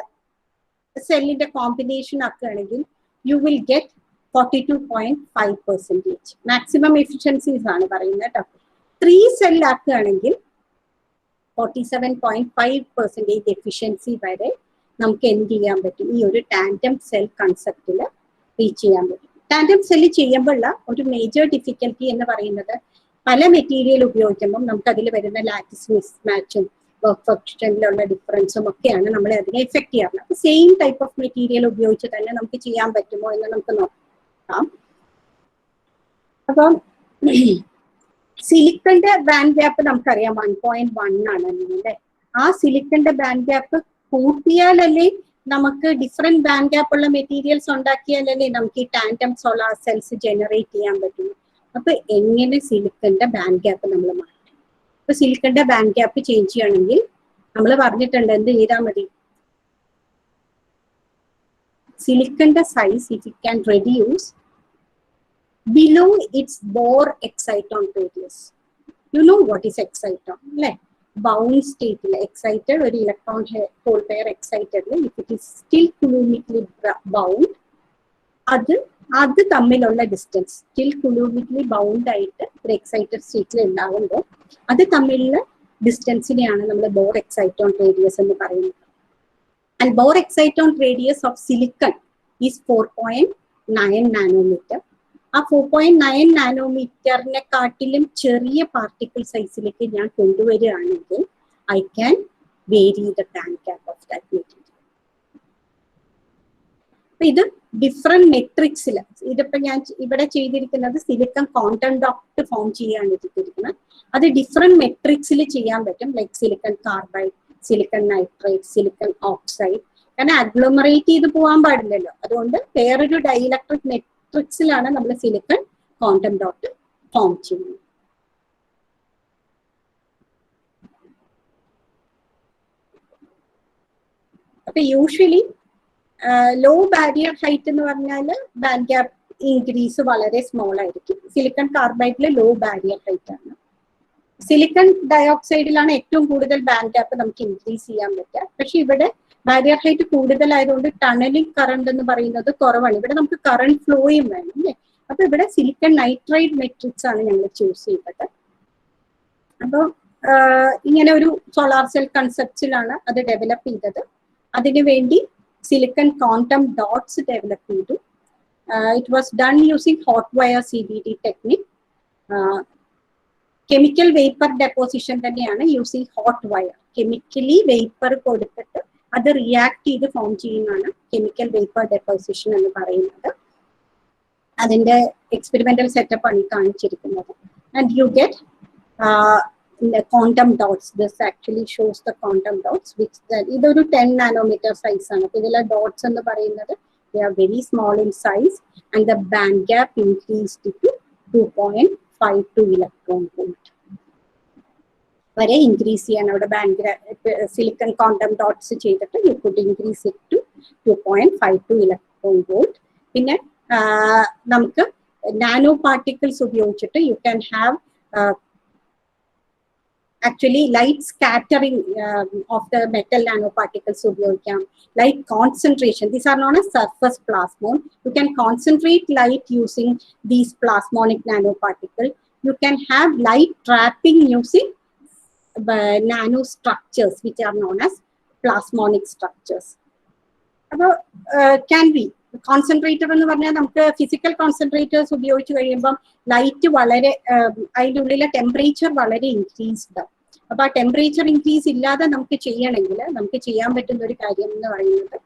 സെല്ലിന്റെ കോമ്പിനേഷൻ ആക്കുകയാണെങ്കിൽ you will get 42.5%. Maximum efficiencies ആണ് പറയുന്നത് കേട്ടോ. 3 സെൽ ആക്കുകയാണെങ്കിൽ 47.5% എഫിഷ്യൻസി വരെ നമുക്ക് എന്ത് ചെയ്യാൻ പറ്റും, ഈ ഒരു ടാൻഡം സെൽ കൺസെപ്റ്റിൽ റീച്ച് ചെയ്യാൻ പറ്റും. ടാൻഡം സെൽ ചെയ്യുമ്പോഴുള്ള ഒരു മേജർ ഡിഫിക്കൽറ്റി എന്ന് പറയുന്നത് പല മെറ്റീരിയൽ ഉപയോഗിക്കുമ്പോൾ നമുക്ക് അതിൽ വരുന്ന ലാറ്റിസ് മിസ്മാച്ചും വർക്ക് ഫംഗ്ഷനിലുള്ള ഡിഫറൻസും ഒക്കെയാണ് നമ്മളെ അതിനെ എഫക്ട് ചെയ്യാറുള്ളത്. അപ്പൊ സെയിം ടൈപ്പ് ഓഫ് മെറ്റീരിയൽ ഉപയോഗിച്ച് തന്നെ നമുക്ക് ചെയ്യാൻ പറ്റുമോ എന്ന് നമുക്ക് നോക്കാം. അപ്പം സിലിക്കന്റെ ബാൻഡ് ഗ്യാപ്പ് നമുക്കറിയാം 1.1 ആണ് അല്ലേ. ആ സിലിക്കന്റെ ബാൻഡ് ഗ്യാപ്പ് കൂട്ടിയാലല്ലേ നമുക്ക് ഡിഫറെന്റ് ബാൻഡ് ഗ്യാപ്പ് ഉള്ള മെറ്റീരിയൽസ് ഉണ്ടാക്കിയാലല്ലേ നമുക്ക് ഈ ടാൻഡം സോളാർ സെൽസ് ജനറേറ്റ് ചെയ്യാൻ പറ്റുള്ളൂ. അപ്പൊ എങ്ങനെ സിലിക്കന്റെ ബാൻഡ് ഗ്യാപ്പ് നമ്മൾ മാറ്റും? ഇപ്പൊ സിലിക്കന്റെ ബാൻഡ് ഗ്യാപ്പ് ചേഞ്ച് ചെയ്യണമെങ്കിൽ നമ്മൾ പറഞ്ഞിട്ടുണ്ട് എന്ത് ചെയ്താൽ മതി, സിലിക്കന്റെ size if it can reduce below its Bohr exciton radius. You know what is exciton അല്ലെ? ബൗണ്ട് സ്റ്റേറ്റിൽ എക്സൈറ്റഡ് ഒരു ഇലക്ട്രോൺ ഹോൾ പെയർ എക്സൈറ്റഡിൽ if it is still coulombically bound, അത് തമ്മിലുള്ള ഡിസ്റ്റൻസ് സ്റ്റിൽ കുലൂമിക്കലി ബൗണ്ട് ആയിട്ട് ഒരു എക്സൈറ്റഡ് സ്റ്റേറ്റിൽ ഉണ്ടാകുമ്പോൾ അത് തമ്മിലുള്ള ഡിസ്റ്റൻസിനെയാണ് നമ്മൾ ബോർ എക്സൈറ്റോൺ റേഡിയസ് എന്ന് പറയുന്നത്. And Bohr exciton radius of silicon is 4.9 nanometre. ആ 4.9 നാനോമീറ്ററിനെക്കാട്ടിലും ചെറിയ പാർട്ടിക്കിൾ സൈസിലേക്ക് ഞാൻ കൊണ്ടുവരികയാണെങ്കിൽ I can vary the band gap of that material. അപ്പൊ ഇത് ഡിഫറെന്റ് മെട്രിക്സിൽ, ഇതിപ്പോ ഞാൻ ഇവിടെ ചെയ്തിരിക്കുന്നത് സിലിക്കൺ ക്വാണ്ടം ഡോട്ട് ഫോം ചെയ്യാണ് ചെയ്തിരിക്കുന്നത്. അത് ഡിഫറെന്റ് മെട്രിക്സിൽ ചെയ്യാൻ പറ്റും, like silicon carbide, silicon nitrate, silicon oxide. കാരണം അഗ്ലോമറേറ്റ് ചെയ്ത് പോകാൻ പാടില്ലല്ലോ, അതുകൊണ്ട് വേറൊരു ഡൈഇലക്ട്രിക് മെട്രിക്സിലാണ് നമ്മൾ സിലിക്കൺ ക്വാണ്ടം ഡോട്ട് ഫോം ചെയ്യുന്നത്. അപ്പൊ യൂഷ്വലി ലോ ബാരിയർ ഹൈറ്റ് എന്ന് പറഞ്ഞാൽ ബാൻഡ് ഗ്യാപ്പ് ഇൻക്രീസ് വളരെ സ്മോൾ ആയിരിക്കും. സിലിക്കൺ കാർബൈഡിൽ ലോ ബാരിയർ ഹൈറ്റ് ആണ്. സിലിക്കൺ ഡയോക്സൈഡിലാണ് ഏറ്റവും കൂടുതൽ ബാൻഡ് ഗ്യാപ്പ് നമുക്ക് ഇൻക്രീസ് ചെയ്യാൻ പറ്റുക. പക്ഷെ ഇവിടെ ബാരിയർ ഹൈറ്റ് കൂടുതലായതുകൊണ്ട് ടണലിംഗ് കറണ്ട് എന്ന് പറയുന്നത് കുറവാണ്. ഇവിടെ നമുക്ക് കറണ്ട് ഫ്ലോയും വേണം അല്ലേ. അപ്പൊ ഇവിടെ സിലിക്കൺ നൈട്രൈഡ് മെട്രിക്സ് ആണ് ഞങ്ങൾ ചൂസ് ചെയ്തത്. അപ്പോൾ ഇങ്ങനെ ഒരു സോളാർ സെൽ കൺസെപ്റ്റ്സിലാണ് അത് ഡെവലപ്പ് ചെയ്തത്. അതിനുവേണ്ടി സിലിക്കൺ ക്വാണ്ടം ഡോട്ട്സ് ഡെവലപ്പ് ചെയ്തു. It was done using hot wire CVD technique. Chemical vapour deposition തന്നെയാണ് using hot wire. Chemically vapour കൊടുത്തിട്ട് അത് റിയാക്ട് ചെയ്ത് ഫോം ചെയ്യുന്നതാണ് കെമിക്കൽ വേപ്പർ ഡെപ്പോസിഷൻ എന്ന് പറയുന്നത്. അതിന്റെ എക്സ്പെരിമെന്റൽ സെറ്റപ്പ് ആണ് ഈ കാണിച്ചിരിക്കുന്നത്. And you get the quantum dots. This actually shows the quantum dots, which idoru 10 nanometer size ആണ്. ഇതിലെ dots എന്ന് പറയുന്നത് they are very small in size and the band gap increased to 2.52 electron volt വരെ increase ചെയ്യാൻ അവിടെ band silicon quantum dots ചെയ്തിട്ട് you could increase it to 2.52 electron volt. പിന്നെ നമുക്ക് നാനോ പാർട്ടിക്കിൾസ് ഉപയോഗിച്ചിട്ട് you can have actually light scattering of the metal nanoparticles ഉപയോഗിക്കാം. Light concentration, these are known as surface plasmon. You can concentrate light using these plasmonic nanoparticles. You can have light trapping using nanostructures which are known as plasmonic structures. അപ്പോൾ can be concentrator എന്ന് പറഞ്ഞാൽ നമുക്ക് physical concentrators ഉപയോഗിച്ച് കഴിയുമ്പം light വളരെ അതിൻ്റെ ഉള്ളിലെ temperature വളരെ ഇൻക്രീസ്ഡ് ആവും. അപ്പൊ ആ ടെമ്പറേച്ചർ ഇൻക്രീസ് ഇല്ലാതെ നമുക്ക് ചെയ്യണമെങ്കിൽ നമുക്ക് ചെയ്യാൻ പറ്റുന്ന ഒരു കാര്യം എന്ന് പറയുന്നത്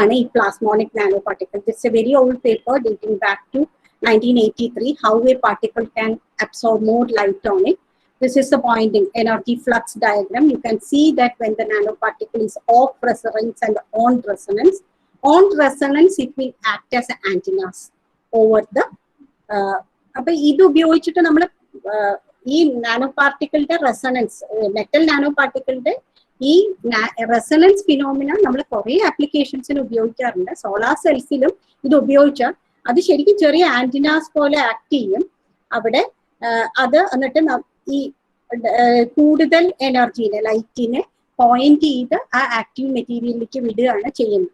ആണ് ഈ plasmonic nano particle. It's a very old paper dating back to 1983, how a particle can absorb more light on it. This is the Poynting energy flux diagram. You can see that when the nanoparticle is off resonance and on resonance it will act as antennas over the അപ്പൊ ഇത് ഉപയോഗിച്ചിട്ട് നമ്മൾ ഈ nano പാർട്ടിക്കിളുടെ resonance, metal nano പാർട്ടിക്കിളുടെ ഈ resonance phenomena നമ്മൾ കുറെ ആപ്ലിക്കേഷൻസിന് ഉപയോഗിക്കാറുണ്ട്. Solar സെൽസിലും ഇത് ഉപയോഗിച്ചാൽ അത് ശരിക്കും ചെറിയ ആന്റിനാസ് പോലെ ആക്ട് ചെയ്യും. അവിടെ അത് എന്നിട്ട് ഈ കൂടുതൽ എനർജീനെ ലൈറ്റിനെ പോയിന്റ് ചെയ്ത് ആ ആക്റ്റീവ് മെറ്റീരിയലിലേക്ക് വിടുകയാണ് ചെയ്യുന്നത്.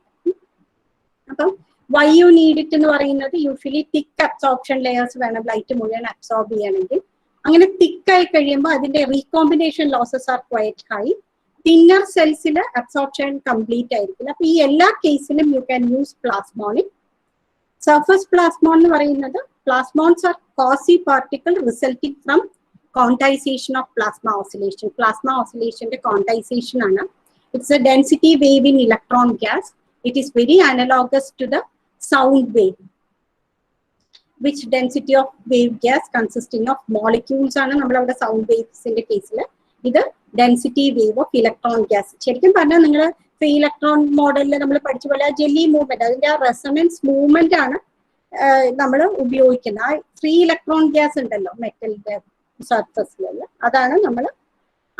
അപ്പം വൈ യു നീഡ് ഇറ്റ് എന്ന് പറയുന്നത് യൂഷ്വലി തിക്ക് അബ്സോർപ്ഷൻ ലെയേഴ്സ് വേണം ലൈറ്റ് മുഴുവൻ അബ്സോർബ് ചെയ്യണമെങ്കിൽ. അങ്ങനെ തിക്കായി കഴിയുമ്പോൾ അതിന്റെ recombination losses are quite high. Thinner സെൽസിൽ അബ്സോർപ്ഷൻ കംപ്ലീറ്റ് ആയിരിക്കില്ല. അപ്പൊ ഈ എല്ലാ കേസിലും you can use plasmonic. Surface plasmon എന്ന് പറയുന്നത് plasmons are quasi particle resulting from quantisation of plasma oscillation. Plasma ഓസിലേഷന്റെ ക്വാണ്ടൈസേഷൻ ആണ്. It's a density wave in electron gas. It is very analogous to the sound wave, which density of wave gas consisting of molecules ആണ് നമ്മൾ അവിടെ sound വേവ്സിന്റെ കേസിൽ. ഇത് density wave of electron gas. ശരിക്കും പറഞ്ഞാൽ നിങ്ങൾ ഇലക്ട്രോൺ മോഡലിൽ നമ്മൾ പഠിച്ച പോലെ ജെല്ലി മൂവ്മെന്റ്, അതിന്റെ ആ റെസണൻസ് മൂവ്മെന്റ് ആണ് നമ്മൾ ഉപയോഗിക്കുന്നത്. ആ ഫ്രീ ഇലക്ട്രോൺ ഗ്യാസ് ഉണ്ടല്ലോ മെറ്റലിന്റെ സർഫസിൽ, അതാണ് നമ്മൾ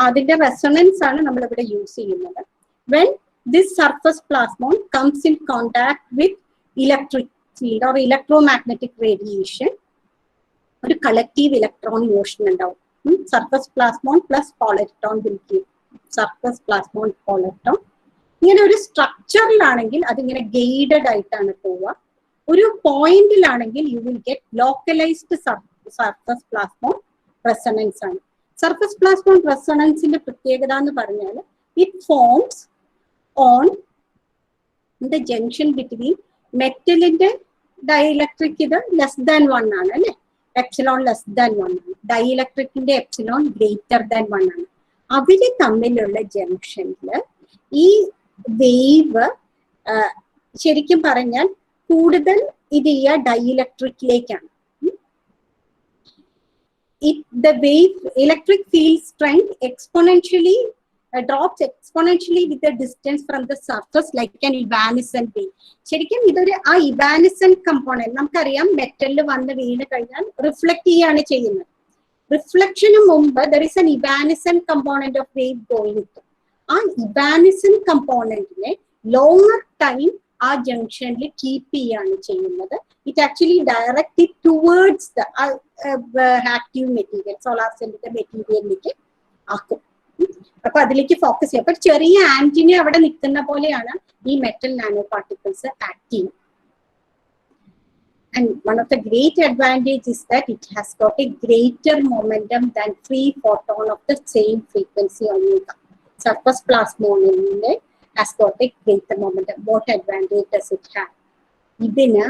അതിന്റെ റെസണൻസ് ആണ് നമ്മൾ ഇവിടെ യൂസ് ചെയ്യുന്നത്. When this surface plasmon comes in contact with electric field or electromagnetic radiation, ഒരു collective electron motion ഉണ്ടാവും. Surface plasmon plus polariton will give surface plasmon polariton. ഇങ്ങനെ ഒരു സ്ട്രക്ചറിലാണെങ്കിൽ അതിങ്ങനെ ഗൈഡഡ് ആയിട്ടാണ് പോവുക. ഒരു പോയിന്റിലാണെങ്കിൽ you will get localised surface plasmon resonance ആണ്. സർഫസ് പ്ലാസ്മോൺ റെസണൻസിന്റെ പ്രത്യേകത എന്ന് പറഞ്ഞാൽ it forms on the junction between മെറ്റലിന്റെ ഡൈഇലക്ട്രിക് ഇത് ലെസ് ദാൻ 1 ആണ് അല്ലെ, എപ്സിലോൺ ലെസ് ദാൻ 1 ആണ്. ഡൈഇലക്ട്രിക്കിന്റെ എപ്സിലോൺ ഗ്രേറ്റർ ദാൻ 1 ആണ്. അവര് തമ്മിലുള്ള ജംഗ്ഷനിൽ ഈ വേവ് ശരിക്കും പറഞ്ഞാൽ കൂടുതൽ ഇത് ചെയ്യുക ഡൈഇലക്ട്രിക്കിലേക്കാണ്. The wave electric field strength exponentially drops exponentially with the distance from the surface like an evanescent wave. ശരിക്കും ഇതൊരു ആ ഇവാനിസെന്റ് കമ്പോണന്റ് നമുക്കറിയാം, മെറ്റലിൽ വന്ന് വീണ് കഴിഞ്ഞാൽ റിഫ്ലക്ട് ചെയ്യാണ് ചെയ്യുന്നത്. റിഫ്ലക്ഷന് മുമ്പ് there is an evanescent component of wave going through. ആ ഇവാനിസെന്റ് കമ്പോണന്റിനെ ലോങ്ങർ ടൈം ആ ജംഗ്ഷനിൽ കീപ്പ് ചെയ്യാണ് ചെയ്യുന്നത്. It actually direct towards the active material, solar സെല്ലിന്റെ മെറ്റീരിയലിലേക്ക് ആക്കും. അപ്പൊ അതിലേക്ക് ഫോക്കസ് ചെയ്യും. അപ്പൊ ചെറിയ ആന്റിന അവിടെ നിൽക്കുന്ന പോലെയാണ് ഈ മെറ്റൽ നാനോ പാർട്ടിക്കിൾസ് ആക്ട് ചെയ്യുന്നത്. And one of the great advantages is that it has got a greater momentum than free photon of the same frequency omega. Surface plasmon has got a greater momentum. What advantage does it have? ഇതിന്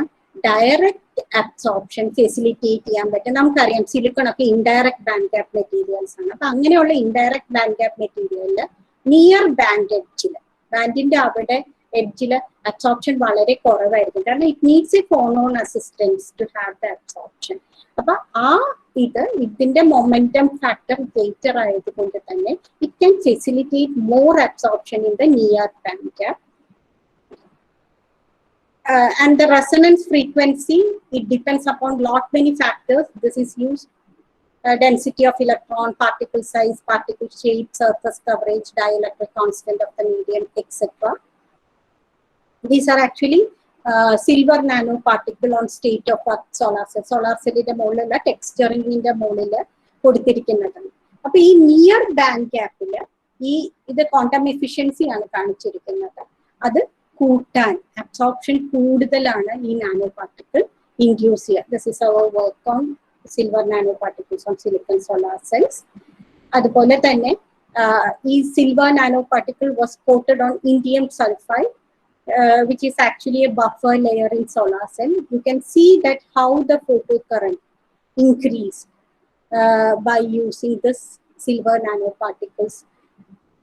direct absorption facilitate ചെയ്യാൻ പറ്റും. നമുക്കറിയാം silicon ഒക്കെ indirect band gap materials ആണ്. അപ്പൊ അങ്ങനെയുള്ള indirect band gap മെറ്റീരിയലില് near band എഡ്ജില്, ബാൻഡിന്റെ അവിടെ എഡ്ജില് അബ്സോർപ്ഷൻ വളരെ കുറവായിരിക്കും. കാരണം it needs a phonon assistance to have the absorption. അപ്പൊ ഇതിന്റെ മൊമെന്റം ഫാക്ടർ ഗ്രേറ്റർ ആയതുകൊണ്ട് തന്നെ it can facilitate more absorption in the near band gap. And the resonance frequency, it depends upon lot many factors. This is used density of electron, particle size, particle shape, surface coverage, dielectric constant of the medium, etc. These are actually silver nanoparticle on state of earth solar cell. Solar cell inde molilla texturing inde molilla kodutirikkannatanu. Appo ee near band gap il idu quantum efficiency aanu kaanichirikkunnathu. Adu കൂട്ടാൻ absorption കൂടുതലാണ് ഈ nano particle induce ചെയ്യുക. This is our work on silver nano particles on silicon solar cells. അതുപോലെ തന്നെ ഈ silver nano particle was coated on indium sulfide, which is actually a buffer layer in solar cell. You can see that how the photocurrent increased by using this silver nanoparticles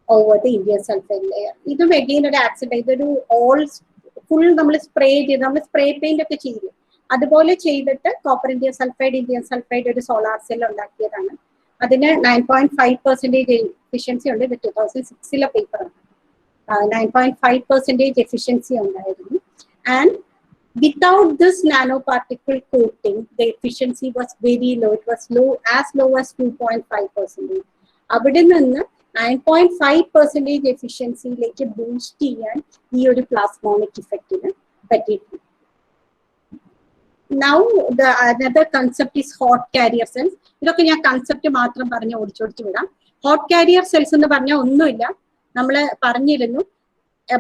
over the indium sulfide layer. This is again an accident. This is all full spray. We spray paint ഒക്കെ ചെയ്യും. അതുപോലെ ചെയ്തിട്ട് copper indium sulfide ഒരു solar cell ഉണ്ടാക്കിയതാണ്. അതിന് 9.5% efficiency ഉണ്ട്. ഇത് 2006 പേപ്പറാണ്. 9.5% efficiency ഉണ്ടായിരുന്നു. And without this nanoparticle coating, the efficiency was very low. It was as low as 2.5%. അവിടെ നിന്ന് 9.5% എഫിഷ്യൻസിയിലേക്ക് ബൂസ്റ്റ് ചെയ്യാൻ ഈ ഒരു പ്ലാസ്മോണിക് ഇഫക്റ്റിന് പറ്റിയിട്ടുണ്ട്. Now the another concept is hot carrier cells. ഇതൊക്കെ ഞാൻ കൺസെപ്റ്റ് മാത്രം പറഞ്ഞ് ഓടിച്ചോടിച്ചു വിടാം. ഹോട്ട് കാരിയർ സെൽസ് എന്ന് പറഞ്ഞാൽ ഒന്നുമില്ല, നമ്മൾ പറഞ്ഞിരുന്നു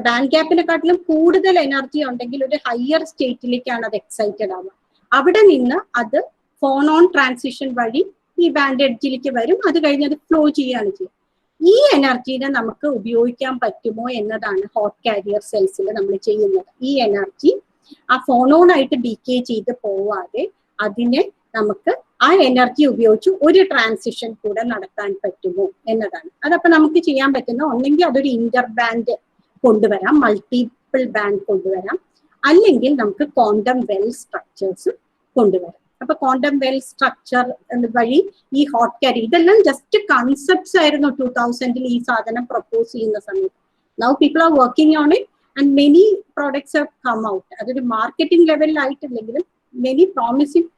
ബാൻഡ് ഗ്യാപ്പിനെക്കാട്ടിലും കൂടുതൽ എനർജി ഉണ്ടെങ്കിൽ ഒരു ഹയർ സ്റ്റേറ്റിലേക്കാണ് അത് എക്സൈറ്റഡ് ആവുക. അവിടെ നിന്ന് അത് ഫോൺ ഓൺ ട്രാൻസിഷൻ വഴി ഈ ബാൻഡ് എഡ്ജിലേക്ക് വരും. അത് കഴിഞ്ഞ് അത് ഫ്ലോ ചെയ്യുകയാണ് ചെയ്യുക. ഈ എനർജീനെ നമുക്ക് ഉപയോഗിക്കാൻ പറ്റുമോ എന്നതാണ് ഹോട്ട് കാരിയർ സെൽസിൽ നമ്മൾ ചെയ്യുന്നത്. ഈ എനർജി ആ ഫോണോൺ ആയിട്ട് ഡീക്കേ ചെയ്ത് പോവാതെ അതിനെ നമുക്ക് ആ എനർജി ഉപയോഗിച്ച് ഒരു ട്രാൻസിഷൻ കൂടെ നടത്താൻ പറ്റുമോ എന്നതാണ്. അതപ്പോ നമുക്ക് ചെയ്യാൻ പറ്റുന്ന ഒന്നെങ്കിൽ അതൊരു ഇന്റർ ബാൻഡ് കൊണ്ടുവരാം, മൾട്ടിപ്പിൾ ബാൻഡ് കൊണ്ടുവരാം, അല്ലെങ്കിൽ നമുക്ക് ക്വാണ്ടം വെൽ സ്ട്രക്ചേഴ്സ് കൊണ്ടുവരാം. അപ്പൊ ക്വാണ്ടം വെൽ സ്ട്രക്ചർ വഴി ഈ ഹോട്ട് കാരി, ഇതെല്ലാം ജസ്റ്റ് കൺസെപ്റ്റ്സ് ആയിരുന്നു 2000 ഈ സാധനം പ്രപ്പോസ് ചെയ്യുന്ന സമയത്ത്. Now people are working on it and many products have come out. അതൊരു മാർക്കറ്റിംഗ് ലെവലിലായിട്ടില്ലെങ്കിലും many promising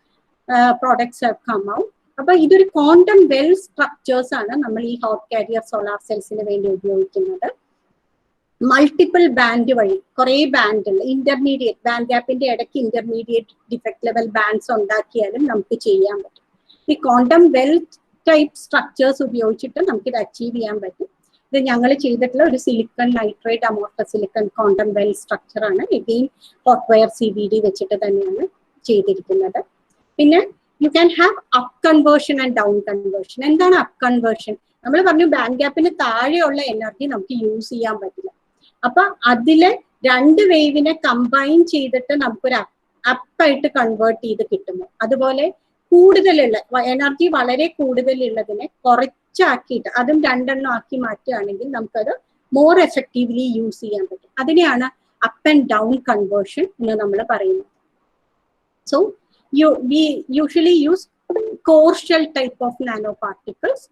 products have come out. അപ്പൊ ഇതൊരു ക്വാണ്ടം വെൽ സ്ട്രക്ചേഴ്സ് ആണ് നമ്മൾ ഈ ഹോട്ട് കാരിയർ സോളാർ സെൽസിന് വേണ്ടി ഉപയോഗിക്കുന്നത്. മൾട്ടിപ്പിൾ ബാൻഡ് വഴി കുറെ ബാൻഡ് ഉണ്ട്, ഇന്റർമീഡിയറ്റ് ബാൻഡ് ഗ്യാപ്പിന്റെ ഇടയ്ക്ക് ഇന്റർമീഡിയറ്റ് ഡിഫക്ട് ലെവൽ ബാൻഡ്സ് ഉണ്ടാക്കിയാലും നമുക്ക് ചെയ്യാൻ പറ്റും. ഈ ക്വാണ്ടം വെൽ ടൈപ്പ് സ്ട്രക്ചേഴ്സ് ഉപയോഗിച്ചിട്ട് നമുക്ക് ഇത് അച്ചീവ് ചെയ്യാൻ പറ്റും. ഇത് ഞങ്ങൾ ചെയ്തിട്ടുള്ള ഒരു silicon nitrate amorphous silicon quantum well structure ആണ്. എഗെയിൻ ഹോട്ട് വയർ CVD വെച്ചിട്ട് തന്നെയാണ് ചെയ്തിരിക്കുന്നത്. പിന്നെ you can have up conversion and down conversion. എന്താണ് അപ്പ് കൺവേർഷൻ? നമ്മൾ പറഞ്ഞു ബാൻഡ് ഗ്യാപ്പിന് താഴെയുള്ള എനർജി നമുക്ക് യൂസ് ചെയ്യാൻ പറ്റില്ല. അപ്പൊ അതിലെ രണ്ട് വേവിനെ കമ്പൈൻ ചെയ്തിട്ട് നമുക്കൊരു അപ്പായിട്ട് കൺവേർട്ട് ചെയ്ത് കിട്ടുന്നു. അതുപോലെ കൂടുതലുള്ള എനർജി വളരെ കൂടുതലുള്ളതിനെ കുറച്ചാക്കിയിട്ട് അതും രണ്ടെണ്ണം ആക്കി മാറ്റുകയാണെങ്കിൽ നമുക്കത് മോർ എഫക്റ്റീവ്ലി യൂസ് ചെയ്യാൻ പറ്റും. അതിനെയാണ് അപ്പ് ആൻഡ് ഡൗൺ കൺവേർഷൻ എന്ന് നമ്മൾ പറയുന്നത്. So we usually use core shell type of nanoparticles.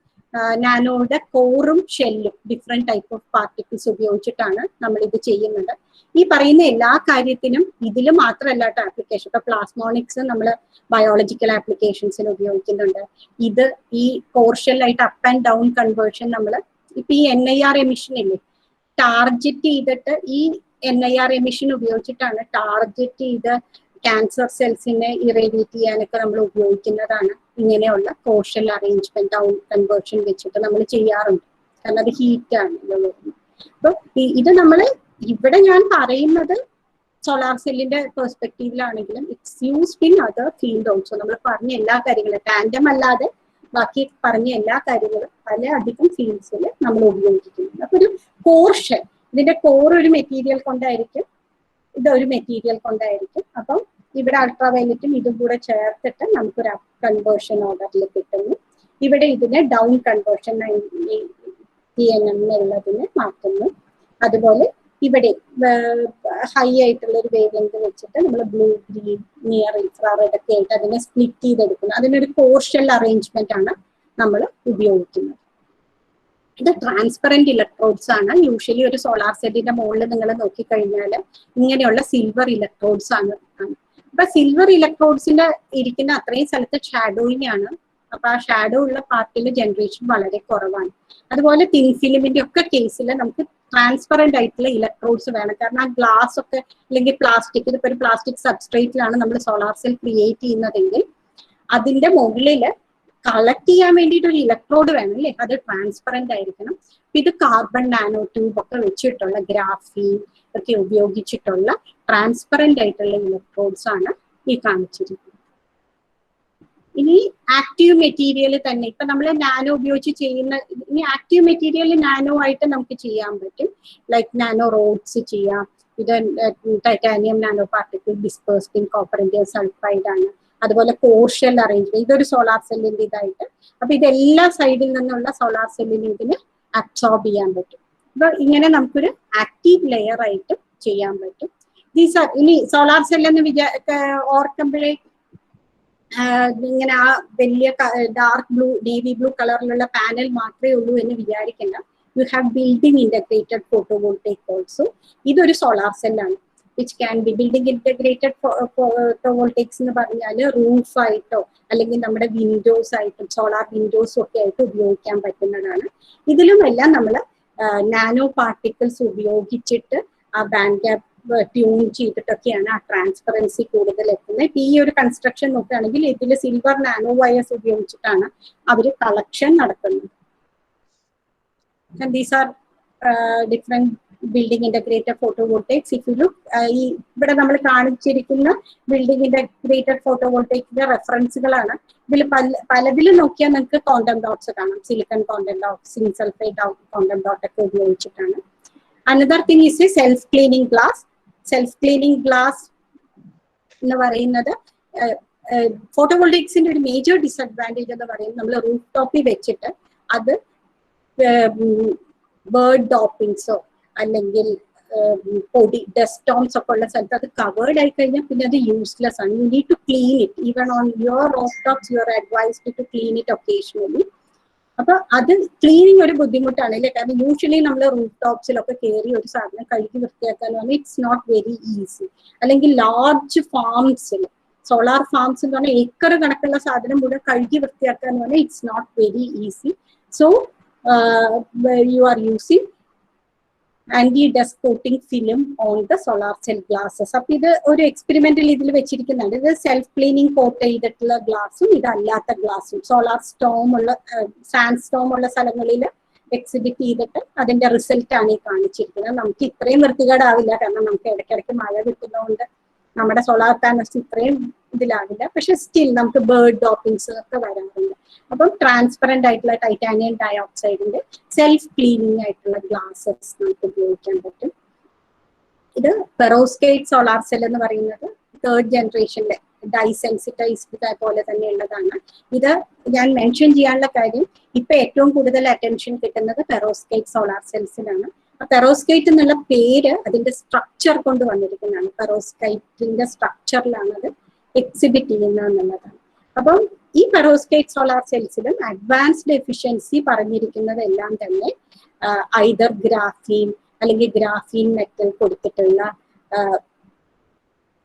നാനോയുടെ കോറും ഷെല്ലും ഡിഫറെന്റ് ടൈപ്പ് ഓഫ് പാർട്ടിക്കിൾസ് ഉപയോഗിച്ചിട്ടാണ് നമ്മൾ ഇത് ചെയ്യുന്നത്. ഈ പറയുന്ന എല്ലാ കാര്യത്തിനും ഇതിൽ മാത്രമല്ല കേട്ടോ ആപ്ലിക്കേഷൻ. ഇപ്പൊ പ്ലാസ്മോണിക്സ് നമ്മൾ ബയോളജിക്കൽ ആപ്ലിക്കേഷൻസിന് ഉപയോഗിക്കുന്നുണ്ട്. ഇത് ഈ കോർ ഷെല്ലായിട്ട് അപ്പ് ആൻഡ് ഡൗൺ കൺവേർഷൻ നമ്മൾ ഇപ്പൊ ഈ NIR എമിഷൻ ഇല്ലേ, ടാർഗറ്റ് ചെയ്തിട്ട് ഈ NIR എമിഷൻ ഉപയോഗിച്ചിട്ടാണ് ടാർഗറ്റ് ചെയ്ത് ക്യാൻസർ സെൽസിനെ ഇറേഡിയേറ്റ് ചെയ്യാനൊക്കെ നമ്മൾ ഉപയോഗിക്കുന്നതാണ് ഇങ്ങനെയുള്ള കോഷൽ അറേഞ്ച്മെന്റ് ഡൗൺ കൺവേർഷൻ വെച്ചിട്ട് നമ്മൾ ചെയ്യാറുണ്ട്. കാരണം അത് ഹീറ്റ് ആണ് വരുന്നത്. അപ്പൊ ഇത് നമ്മൾ ഇവിടെ ഞാൻ പറയുന്നത് സോളാർ സെല്ലിന്റെ പെർസ്പെക്റ്റീവിലാണെങ്കിലും it's used in other field also. നമ്മൾ പറഞ്ഞ എല്ലാ കാര്യങ്ങളും ടാൻഡം അല്ലാതെ ബാക്കി പറഞ്ഞ എല്ലാ കാര്യങ്ങളും പല അധികം ഫീൽഡ്സിൽ നമ്മൾ ഉപയോഗിക്കുന്നുണ്ട്. അപ്പൊ ഒരു കോർ ഷെൽ, ഇതിന്റെ കോർ ഒരു മെറ്റീരിയൽ കൊണ്ടായിരിക്കും, ഇതൊരു മെറ്റീരിയൽ കൊണ്ടായിരിക്കും. അപ്പം ഇവിടെ അൾട്രാവയലറ്റും ഇതും കൂടെ ചേർത്തിട്ട് നമുക്കൊരു അപ്പ് കൺവേർഷൻ ഓർഡറിൽ കിട്ടുന്നു. ഇവിടെ ഇതിനെ ഡൗൺ കൺവേർഷൻ TNM എന്നുള്ളതിനെ മാറ്റുന്നു. അതുപോലെ ഇവിടെ ഹൈ ആയിട്ടുള്ള ഒരു വേവ് ലെങ്ത് വെച്ചിട്ട് നമ്മൾ ബ്ലൂ, ഗ്രീൻ, നിയർ ഇൻഫ്രാറെഡ് ഒക്കെ ആയിട്ട് അതിനെ സ്പ്ലിറ്റ് ചെയ്തെടുക്കുന്നു. അതിനൊരു കോർഷ്യൽ അറേഞ്ച്മെന്റ് ആണ് നമ്മൾ ഉപയോഗിക്കുന്നത്. ഇത് ട്രാൻസ്പെറന്റ് ഇലക്ട്രോഡ്സ് ആണ്. യൂഷ്വലി ഒരു സോളാർ സെല്ലിന്റെ മുകളിൽ നിങ്ങൾ നോക്കിക്കഴിഞ്ഞാൽ ഇങ്ങനെയുള്ള സിൽവർ ഇലക്ട്രോഡ്സ് ആണ്. അപ്പൊ സിൽവർ ഇലക്ട്രോഡ്സിന്റെ ഇരിക്കുന്ന അത്രയും സ്ഥലത്ത് ഷാഡോയിങ് ആണ്. അപ്പൊ ആ ഷാഡോ ഉള്ള പാർട്ടിൽ ജനറേഷൻ വളരെ കുറവാണ്. അതുപോലെ തിൻ ഫിലിമിന്റെ ഒക്കെ കേസിൽ നമുക്ക് ട്രാൻസ്പെറന്റ് ആയിട്ടുള്ള ഇലക്ട്രോഡ്സ് വേണം. കാരണം ആ ഗ്ലാസ് ഒക്കെ അല്ലെങ്കിൽ പ്ലാസ്റ്റിക്, ഇതിപ്പോ ഒരു പ്ലാസ്റ്റിക് സബ്സ്ട്രേറ്റിലാണ് നമ്മൾ സോളാർ സെൽ ക്രിയേറ്റ് ചെയ്യുന്നതെങ്കിൽ അതിന്റെ മുകളിൽ കളക്ട് ചെയ്യാൻ വേണ്ടിയിട്ട് ഒരു ഇലക്ട്രോഡ് വേണം അല്ലേ, അത് ട്രാൻസ്പെറന്റ് ആയിരിക്കണം. ഇത് കാർബൺ നാനോ ട്യൂബ് ഒക്കെ വെച്ചിട്ടുള്ള ഗ്രാഫീൻ ഒക്കെ ഉപയോഗിച്ചിട്ടുള്ള ട്രാൻസ്പെറന്റ് ആയിട്ടുള്ള ഇലക്ട്രോഡ്സ് ആണ് ഈ കാണിച്ചിരിക്കുന്നത്. ഇനി ആക്റ്റീവ് മെറ്റീരിയൽ തന്നെ ഇപ്പൊ നമ്മൾ നാനോ ഉപയോഗിച്ച് ചെയ്യുന്ന, ഇനി ആക്റ്റീവ് മെറ്റീരിയൽ നാനോ ആയിട്ട് നമുക്ക് ചെയ്യാൻ പറ്റും. ലൈക്ക് നാനോ റോഡ്സ് ചെയ്യാം. ഇത് titanium nano particle dispersed in copper sulphide ആണ്. അതുപോലെ കോർഷ്യൽ അറേഞ്ച്മെന്റ്, ഇതൊരു സോളാർ സെല്ലിന്റെ ഇതായിട്ട്. അപ്പൊ ഇതെല്ലാ സൈഡിൽ നിന്നുള്ള സോളാർ സെല്ലിന് ഇതിന് അബ്സോർബ് ചെയ്യാൻ പറ്റും. അപ്പൊ ഇങ്ങനെ നമുക്കൊരു ആക്റ്റീവ് ലെയർ ആയിട്ട് ചെയ്യാൻ പറ്റും. ഇനി സോളാർ സെൽ എന്ന് ഓർക്കുമ്പോഴേ ഇങ്ങനെ ആ വലിയ ഡാർക്ക് ബ്ലൂ, നേവി ബ്ലൂ കളറിലുള്ള പാനൽ മാത്രമേ ഉള്ളൂ എന്ന് വിചാരിക്കേണ്ട. You have building integrated photovoltaic also. ഇതൊരു സോളാർ സെല്ലാണ്. Which can be building integrated photovoltaics എന്ന് പറഞ്ഞാൽ റൂഫായിട്ടോ അല്ലെങ്കിൽ നമ്മുടെ വിൻഡോസ് ആയിട്ടും സോളാർ വിൻഡോസും ഒക്കെ ആയിട്ട് ഉപയോഗിക്കാൻ പറ്റുന്നതാണ്. ഇതിലുമെല്ലാം നമ്മൾ നാനോ പാർട്ടിക്കിൾസ് ഉപയോഗിച്ചിട്ട് ആ ബാൻഡ് ഗ്യാപ്പ് ട്യൂൺ ചെയ്തിട്ടൊക്കെയാണ് ആ ട്രാൻസ്പെറൻസി കൂടുതൽ എത്തുന്നത്. ഇപ്പൊ ഈ ഒരു കൺസ്ട്രക്ഷൻ നോക്കുകയാണെങ്കിൽ ഇതിൽ സിൽവർ നാനോ വയേഴ്സ് ഉപയോഗിച്ചിട്ടാണ് അവർ കളക്ഷൻ നടത്തുന്നത്. These are different building integrated photovoltaics. If you look, ഈ ഇവിടെ നമ്മൾ കാണിച്ചിരിക്കുന്ന ബിൽഡിംഗ് ഇന്റഗ്രേറ്റഡ് ഫോട്ടോവോൾട്ടേക്കിന്റെ റെഫറൻസുകളാണ്. ഇതിൽ പലതിലും നോക്കിയാൽ നിങ്ങൾക്ക് ക്വാണ്ടം ഡോട്ട്സ് കാണാം. Silicon quantum dot, zinc sulphate quantum dot ഒക്കെ ഉപയോഗിച്ചിട്ടാണ്. Another thing is a self cleaning glass. Self cleaning glass എന്ന് പറയുന്നത് ഫോട്ടോവോൾട്ടേക്സിന്റെ ഒരു മേജർ ഡിസഡ്വാൻറ്റേജ് എന്ന് പറയുന്നത് നമ്മൾ റൂഫ് ടോപ്പിൽ വെച്ചിട്ട് അത് ബേർഡ് ഡോപ്പിങ്സോ അല്ലെങ്കിൽ പൊടി ഡസ്റ്റ് സ്റ്റോൺസ് ഒക്കെ ഉള്ള സ്ഥലത്ത് അത് കവേർഡ് ആയി കഴിഞ്ഞാൽ പിന്നെ അത് യൂസ്ലെസ് ആണ്. You need to clean it. Even on your roof tops you are advised to clean it occasionally. അപ്പൊ അത് ക്ലീനിങ് ഒരു ബുദ്ധിമുട്ടാണ് അല്ലേ. കാരണം യൂഷ്വലി നമ്മൾ റൂഫ് ടോപ്സിലൊക്കെ കയറി ഒരു സാധനം കഴുകി വൃത്തിയാക്കാൻ പറഞ്ഞാൽ ഇറ്റ്സ് നോട്ട് വെരി ഈസി. അല്ലെങ്കിൽ ലാർജ് ഫാംസിൽ, സോളാർ ഫാംസ് എന്ന് പറഞ്ഞാൽ ഏക്കർ കണക്കുള്ള സാധനം മുഴുവൻ കഴുകി വൃത്തിയാക്കാൻ പറഞ്ഞാൽ it's not very easy. So you are using anti-dust coating film on the solar cell glasses. അപ്പൊ ഇത് ഒരു എക്സ്പെരിമെന്റിൽ ഇതിൽ വെച്ചിരിക്കുന്നതാണ്. ഇത് സെൽഫ് ക്ലീനിങ് കോട്ട് ചെയ്തിട്ടുള്ള ഗ്ലാസും ഇതല്ലാത്ത ഗ്ലാസും സോളാർ സ്റ്റോം ഉള്ള സാൻഡ് സ്റ്റോം ഉള്ള സ്ഥലങ്ങളിൽ എക്സിബിറ്റ് ചെയ്തിട്ട് അതിന്റെ റിസൾട്ട് ആണ് ഈ കാണിച്ചിരിക്കുന്നത്. നമുക്ക് ഇത്രയും വൃത്തികേടാവില്ല, കാരണം നമുക്ക് ഇടയ്ക്കിടയ്ക്ക് മഴ കിട്ടുന്നതുകൊണ്ട് നമ്മുടെ സോളാർ പാനൽസ് ഇത്രയും ഇതിലാവില്ല. പക്ഷെ സ്റ്റിൽ നമുക്ക് ബേർഡ് ഡോപ്പിങ്സ് ഒക്കെ വരാറുണ്ട്. അപ്പം ട്രാൻസ്പെറന്റ് ആയിട്ടുള്ള ടൈറ്റാനിയം ഡയോക്സൈഡിന്റെ സെൽഫ് ക്ലീനിങ് ആയിട്ടുള്ള ഗ്ലാസസ് നമുക്ക് ഉപയോഗിക്കാൻ പറ്റും. ഇത് പെറോസ്കേറ്റ് സോളാർ സെൽ എന്ന് പറയുന്നത് തേർഡ് ജനറേഷനിലെ ഡൈസെൻസിറ്റൈസ്ഡ് പോലെ തന്നെ ഉള്ളതാണ്. ഇത് ഞാൻ മെൻഷൻ ചെയ്യാനുള്ള കാര്യം, ഇപ്പൊ ഏറ്റവും കൂടുതൽ അറ്റൻഷൻ കിട്ടുന്നത് പെറോസ്കേറ്റ് സോളാർ സെൽസിലാണ്. പെറോസ്കേറ്റ് എന്നുള്ള പേര് അതിന്റെ സ്ട്രക്ചർ കൊണ്ട് വന്നിരിക്കുന്നതാണ്. പെറോസ്കൈറ്റിന്റെ സ്ട്രക്ചറിലാണ് അത് എക്സിബിറ്റ് ചെയ്യുന്നത് എന്നുള്ളതാണ്. അപ്പം ഈ പെറോസ്കേറ്റ് സോളാർ സെൽസിലും അഡ്വാൻസ്ഡ് എഫിഷ്യൻസി പറഞ്ഞിരിക്കുന്നത് എല്ലാം തന്നെ ഐദർ ഗ്രാഫീൻ അല്ലെങ്കിൽ ഗ്രാഫീൻ മെറ്റൽ കൊടുത്തിട്ടുള്ള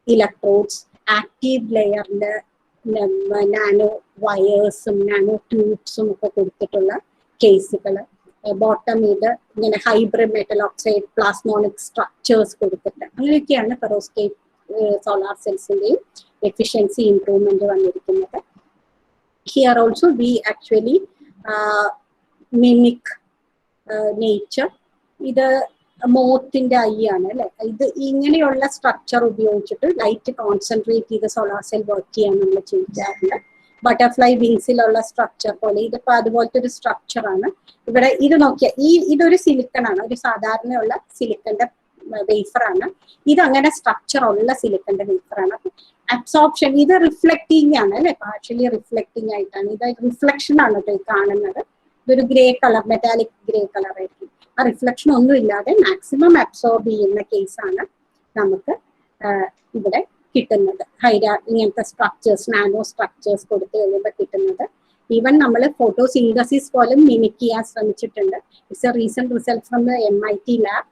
ഇലക്ട്രോഡ്സ്, ആക്റ്റീവ് ലെയറില് നാനോ വയേഴ്സും നാനോ ട്യൂബ്സും ഒക്കെ കൊടുത്തിട്ടുള്ള കേസുകൾ, ബോട്ടം ഇത് ഇങ്ങനെ hybrid metal oxide plasmonic structures കൊടുത്തിട്ട് അങ്ങനെയൊക്കെയാണ് പെറോസ്കേറ്റ് സോളാർ സെൽസിന്റെയും എഫിഷ്യൻസി ഇംപ്രൂവ്മെന്റ് വന്നിരിക്കുന്നത്. Here also we actually mimic nature. ഇത് മോത്തിന്റെ ഐ ആണ് അല്ലെ. ഇത് ഇങ്ങനെയുള്ള സ്ട്രക്ചർ ഉപയോഗിച്ചിട്ട് ലൈറ്റ് കോൺസെൻട്രേറ്റ് ചെയ്ത് സോളാർ സെൽ വർക്ക് ചെയ്യാൻ നമ്മൾ ചെയ്യാറുണ്ട്. ബട്ടർഫ്ലൈ വിങ്സിലുള്ള സ്ട്രക്ചർ പോലെ ഇതിപ്പോ അതുപോലത്തെ ഒരു സ്ട്രക്ചർ ആണ്. ഇവിടെ ഇത് നോക്കിയാൽ ഇതൊരു സിലിക്കൺ ആണ്, ഒരു സാധാരണയുള്ള സിലിക്കന്റെ വേഫർ ആണ്. ഇത് അങ്ങനെ സ്ട്രക്ചർ ഉള്ള സിലിക്കന്റെ വേഫർ ആണ്. അബ്സോർപ്ഷൻ ഇത് റിഫ്ലക്റ്റിംഗ് ആണ് അല്ലെ, പാർഷ്യലി റിഫ്ലക്റ്റിംഗ് ആയിട്ടാണ്. ഇത് റിഫ്ലക്ഷൻ ആണ് ഈ കാണുന്നത്. ഇതൊരു grey colour, metallic grey colour ആയിരിക്കും. ആ റിഫ്ലക്ഷൻ ഒന്നും ഇല്ലാതെ മാക്സിമം അബ്സോർബ് ചെയ്യുന്ന കേസാണ് നമുക്ക് ഇവിടെ കിട്ടുന്നത്. ഇങ്ങനത്തെ സ്ട്രക്ചേഴ്സ്, നാനോ സ്ട്രക്ചേഴ്സ് കൊടുത്തു കഴിയുമ്പോൾ കിട്ടുന്നത്. ഈവൻ നമ്മൾ ഫോട്ടോസിന്തസിസ് പോലും മിമിക് ചെയ്യാൻ ശ്രമിച്ചിട്ടുണ്ട്. It's A recent result from MIT lab.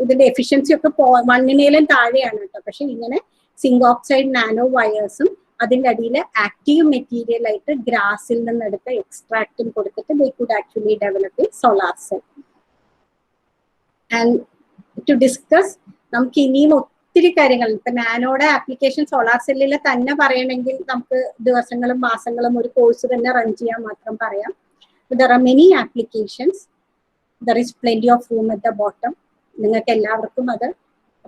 ഇതിന്റെ എഫിഷ്യൻസി ഒക്കെ 1 താഴെയാണ് കേട്ടോ. പക്ഷെ ഇങ്ങനെ സിങ്ക് ഓക്സൈഡ് നാനോ വയേഴ്സും അതിൻ്റെ അടിയിൽ ആക്റ്റീവ് മെറ്റീരിയൽ ആയിട്ട് ഗ്രാസിൽ നിന്നെടുത്ത എക്സ്ട്രാക്റ്റും കൊടുത്തിട്ട് they could actually develop a solar cell. And to discuss, നമുക്ക് ഇനിയും ഒത്തിരി കാര്യങ്ങൾ, ഇപ്പൊ നാനോയുടെ ആപ്ലിക്കേഷൻ സോളാർ സെല്ലിൽ തന്നെ പറയണമെങ്കിൽ നമുക്ക് ദിവസങ്ങളും മാസങ്ങളും ഒരു കോഴ്സ് തന്നെ റൺ ചെയ്യാൻ മാത്രം പറയാം. There are many applications, there is plenty of room at the bottom. നിങ്ങൾക്ക് എല്ലാവർക്കും അത്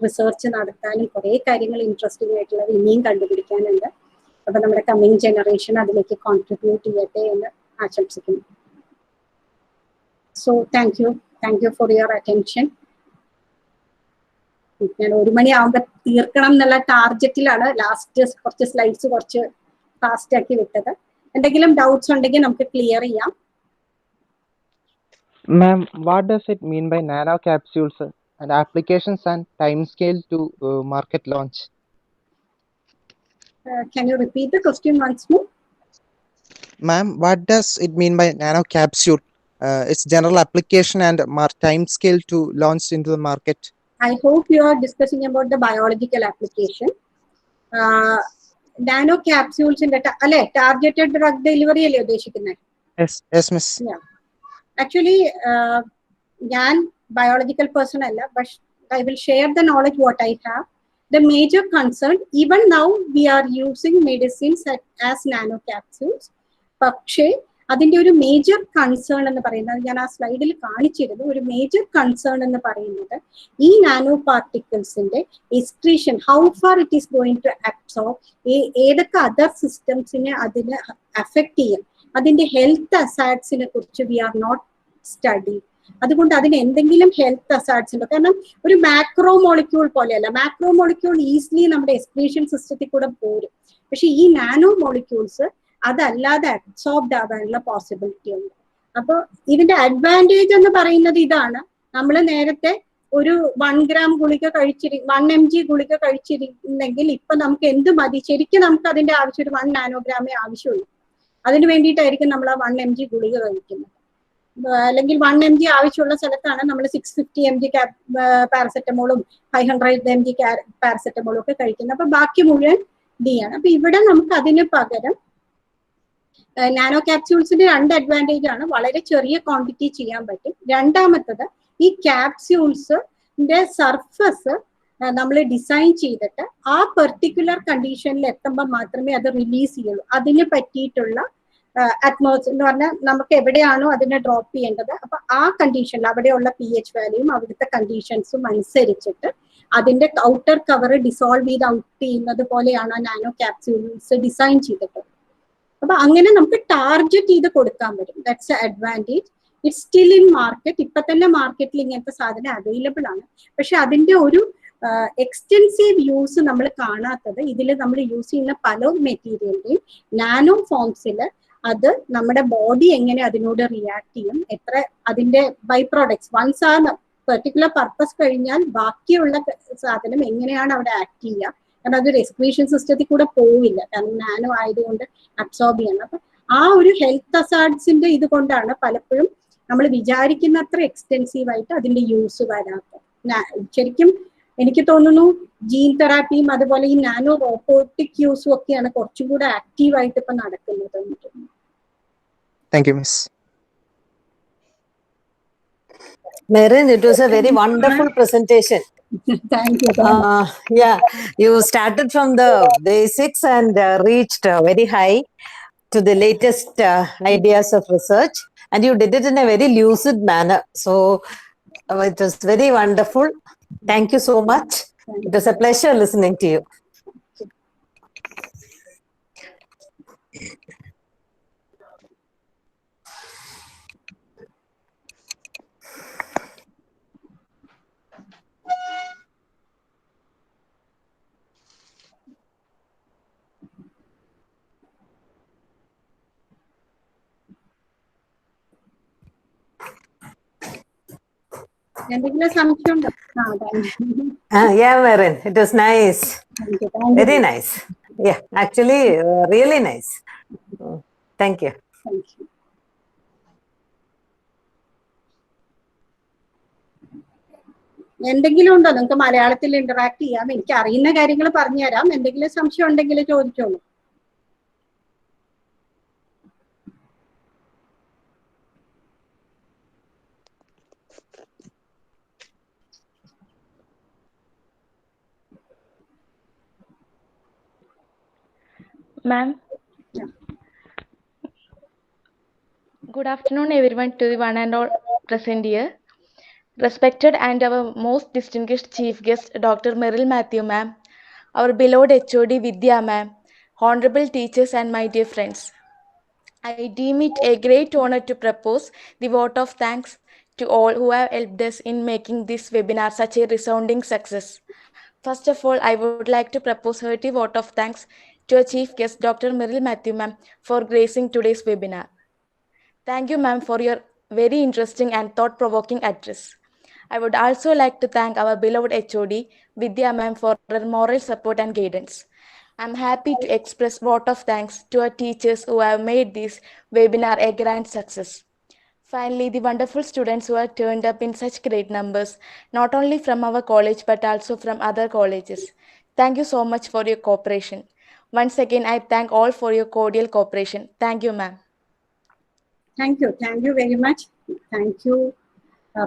റിസർച്ച് നടത്താനും കുറേ കാര്യങ്ങൾ ഇൻട്രസ്റ്റിംഗ് ആയിട്ടുള്ളത് ഇനിയും കണ്ടുപിടിക്കാനുണ്ട്. അപ്പൊ നമ്മുടെ കമ്മിങ് ജനറേഷൻ അതിലേക്ക് കോൺട്രിബ്യൂട്ട് ചെയ്യട്ടെ എന്ന് ആശംസിക്കുന്നു. So thank you for your attention. ഞാൻ 1 മണിയാവുമ്പോൾ തീർക്കണം എന്നുള്ള ടാർഗറ്റിലാണ് ലാസ്റ്റ് കുറച്ച് സ്ലൈഡ്സ് കുറച്ച് ഫാസ്റ്റ് ആക്കി വിട്ടത്. എന്തെങ്കിലും ഡൗട്ട്സ് ഉണ്ടെങ്കിൽ നമുക്ക് ക്ലിയർ ചെയ്യാം. Ma'am, what does it mean by nano capsules and applications and time scale to market launch? Can you repeat the question once more? Ma'am, what does it mean by nano capsule? Its general application and time scale to launch into the market. I hope you are discussing about the biological application. Nano capsules in the targeted drug delivery അല്ലേ ഉദ്ദേശിക്കുന്നത്? Yes, miss. Yeah. Actually, ഞാൻ biological person അല്ല, but I will share the knowledge what I have. The major concern, even now we are using medicines as nano capsules. പക്ഷേ അതിന്റെ ഒരു major concern എന്ന് പറയുന്നത്, ഞാൻ ആ സ്ലൈഡിൽ കാണിച്ചിരുന്നു, ഒരു മേജർ കൺസേൺ എന്ന് പറയുന്നത് ഈ നാനോ പാർട്ടിക്കിൾസിന്റെ excretion, how far it is going to absorb, ഏതൊക്കെ അതർ സിസ്റ്റംസിനെ അതിന് അഫക്ട് ചെയ്യും, അതിന്റെ ഹെൽത്ത് അസാഡ്സിനെ കുറിച്ച് വി ആർ നോട്ട് സ്റ്റഡി. അതുകൊണ്ട് അതിന് എന്തെങ്കിലും ഹെൽത്ത് അസാഡ്സ് ഉണ്ടോ? കാരണം ഒരു മാക്രോ മോളിക്യൂൾ പോലെയല്ല, മാക്രോ മോളിക്യൂൾ ഈസിലി നമ്മുടെ എക്സ്ക്രീഷൻ സിസ്റ്റത്തിൽ കൂടെ പോരും. പക്ഷെ ഈ നാനോ മോളിക്യൂൾസ് അതല്ലാതെ അബ്സോർബ്ഡ് ആവാനുള്ള പോസിബിലിറ്റി ഉണ്ട്. അപ്പോൾ ഇതിന്റെ അഡ്വാൻറ്റേജ് എന്ന് പറയുന്നത് ഇതാണ്, നമ്മൾ നേരത്തെ ഒരു 1 gram ഗുളിക 1 mg ഗുളിക കഴിച്ചിരുന്നെങ്കിൽ ഇപ്പൊ നമുക്ക് എന്ത് മതി, ശരിക്കും നമുക്ക് അതിന്റെ ആവശ്യം ഒരു 1 നാനോഗ്രാമേ ആവശ്യമുള്ളൂ. അതിന് വേണ്ടിയിട്ടായിരിക്കും നമ്മൾ ആ 1 mg ഗുളിക കഴിക്കുന്നത്. അല്ലെങ്കിൽ 1 mg ആവശ്യമുള്ള സ്ഥലത്താണ് നമ്മൾ 650 mg പാരസെറ്റമോളും 500 mg പാരസെറ്റമോളും ഒക്കെ കഴിക്കുന്നത്. അപ്പൊ ബാക്കി മുഴുവൻ ഡി ആണ്. അപ്പൊ ഇവിടെ നമുക്ക് അതിന് പകരം നാനോ ക്യാപ്സ്യൂൾസിന്റെ 2 അഡ്വാൻറ്റേജ് ആണ്. വളരെ ചെറിയ ക്വാണ്ടിറ്റി ചെയ്യാൻ പറ്റും. രണ്ടാമത്തത്, ഈ ക്യാപ്സ്യൂൾസിന്റെ സർഫസ് നമ്മൾ ഡിസൈൻ ചെയ്തിട്ട് ആ പെർട്ടിക്കുലർ കണ്ടീഷനിൽ എത്തുമ്പോൾ മാത്രമേ അത് റിലീസ് ചെയ്യുള്ളൂ. അതിന് പറ്റിയിട്ടുള്ള അറ്റ്മോസ്ഫിയർ എന്ന് പറഞ്ഞാൽ നമുക്ക് എവിടെയാണോ അതിനെ ഡ്രോപ്പ് ചെയ്യേണ്ടത്, അപ്പൊ ആ കണ്ടീഷനിൽ അവിടെയുള്ള pH വാല്യൂയും അവിടുത്തെ കണ്ടീഷൻസും അനുസരിച്ചിട്ട് അതിന്റെ ഔട്ടർ കവർ ഡിസോൾവ് ചെയ്ത് ഔട്ട് ചെയ്യുന്നത് പോലെയാണ് നാനോ ക്യാപ്സ്യൂൾസ് ഡിസൈൻ ചെയ്തിട്ടുള്ളത്. അപ്പൊ അങ്ങനെ നമുക്ക് ടാർഗറ്റ് ചെയ്ത് കൊടുക്കാൻ പറ്റും. That's advantage. It's still in market. ഇപ്പൊ തന്നെ മാർക്കറ്റിൽ ഇങ്ങനത്തെ സാധനം അവൈലബിൾ ആണ്. പക്ഷെ അതിന്റെ ഒരു എക്സ്റ്റെൻസീവ് യൂസ് നമ്മൾ കാണാത്തത്, ഇതിൽ നമ്മൾ യൂസ് ചെയ്യുന്ന പല മെറ്റീരിയലിന്റെയും നാനോ ഫോംസിൽ അത് നമ്മുടെ ബോഡി എങ്ങനെ അതിനോട് റിയാക്ട് ചെയ്യും, എത്ര അതിന്റെ ബൈ പ്രോഡക്ട്സ് വൺസ് ആ പെർട്ടിക്കുലർ പർപ്പസ് കഴിഞ്ഞാൽ ബാക്കിയുള്ള സാധനം എങ്ങനെയാണ് അവിടെ ആക്ട് ചെയ്യുക. കാരണം അതൊരു എക്സ്ക്രീഷൻ സിസ്റ്റത്തിൽ കൂടെ പോവില്ല, കാരണം നാനോ ആയതുകൊണ്ട് അബ്സോർബ് ചെയ്യണം. അപ്പൊ ആ ഒരു ഹെൽത്ത് അസാഡ്സിന്റെ ഇത് കൊണ്ടാണ് പലപ്പോഴും നമ്മൾ വിചാരിക്കുന്ന അത്ര എക്സ്റ്റെൻസീവ് ആയിട്ട് അതിന്റെ യൂസ് വരാത്തത്. ശരിക്കും എനിക്ക് തോന്നുന്നു ജീൻ തെറാപ്പിയും അതുപോലെ ഈ നാനോ റോബോട്ടിക് യൂസും ഒക്കെയാണ് കുറച്ചും കൂടെ ആക്റ്റീവായിട്ട് ഇപ്പൊ നടക്കുന്നത്. Thank you, miss. Merin, it was a very wonderful presentation. Thank you. Yeah, you started from the basics and reached very high to the latest ideas of research, and you did it in a very lucid manner. So it was very wonderful. Thank you so much. It was a pleasure listening to you. എന്തെങ്കിലും സംശയം ഉണ്ടോ? Thank you. Yeah, Marin, it was nice. Thank you, thank you. Very nice. Yeah, actually, really nice. Thank you. Thank you. എന്തെങ്കിലും ഉണ്ടോ? നിങ്ങൾക്ക് മലയാളത്തിൽ interact ചെയ്യാം. എനിക്ക് അറിയുന്ന കാര്യങ്ങൾ പറഞ്ഞുതരാം. എന്തെങ്കിലും സംശയം ഉണ്ടെങ്കിൽ ചോദിച്ചോളൂ. Ma'am, Yeah. good afternoon everyone to the one and all present here. Respected and our most distinguished chief guest, Dr. Meryl Matthew ma'am, our beloved HOD Vidya ma'am, honorable teachers and my dear friends. I deem it a great honor to propose the vote of thanks to all who have helped us in making this webinar such a resounding success. First of all, I would like to propose a hearty vote of thanks to our chief guest, Dr. Meryl Matthew ma'am, for gracing today's webinar. Thank you, ma'am, for your very interesting and thought-provoking address. I would also like to thank our beloved HOD, Vidya ma'am, for her moral support and guidance. I'm happy to express vote of thanks to our teachers who have made this webinar a grand success. Finally, the wonderful students who have turned up in such great numbers, not only from our college but also from other colleges. Thank you so much for your cooperation. Once again, I thank all for your cordial cooperation. Thank you, ma'am. Thank you. Thank you very much. Thank you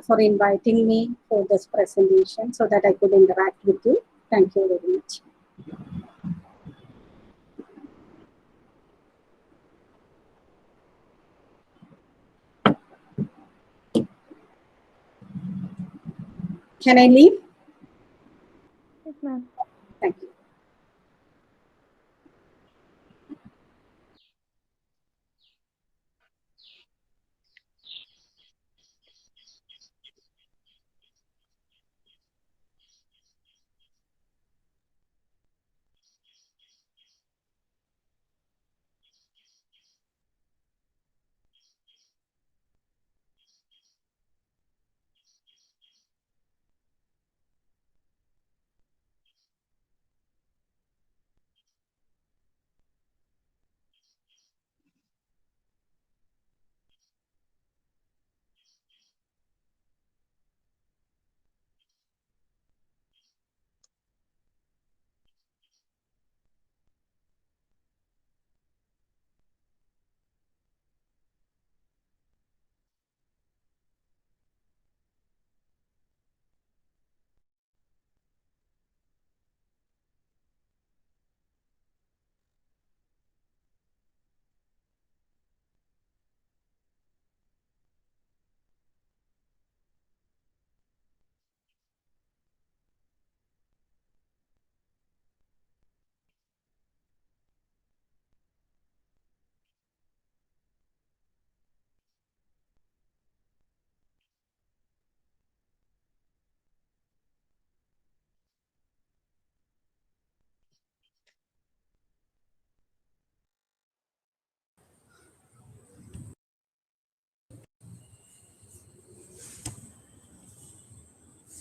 for inviting me for this presentation so that I could interact with you. Thank you very much. Can I leave?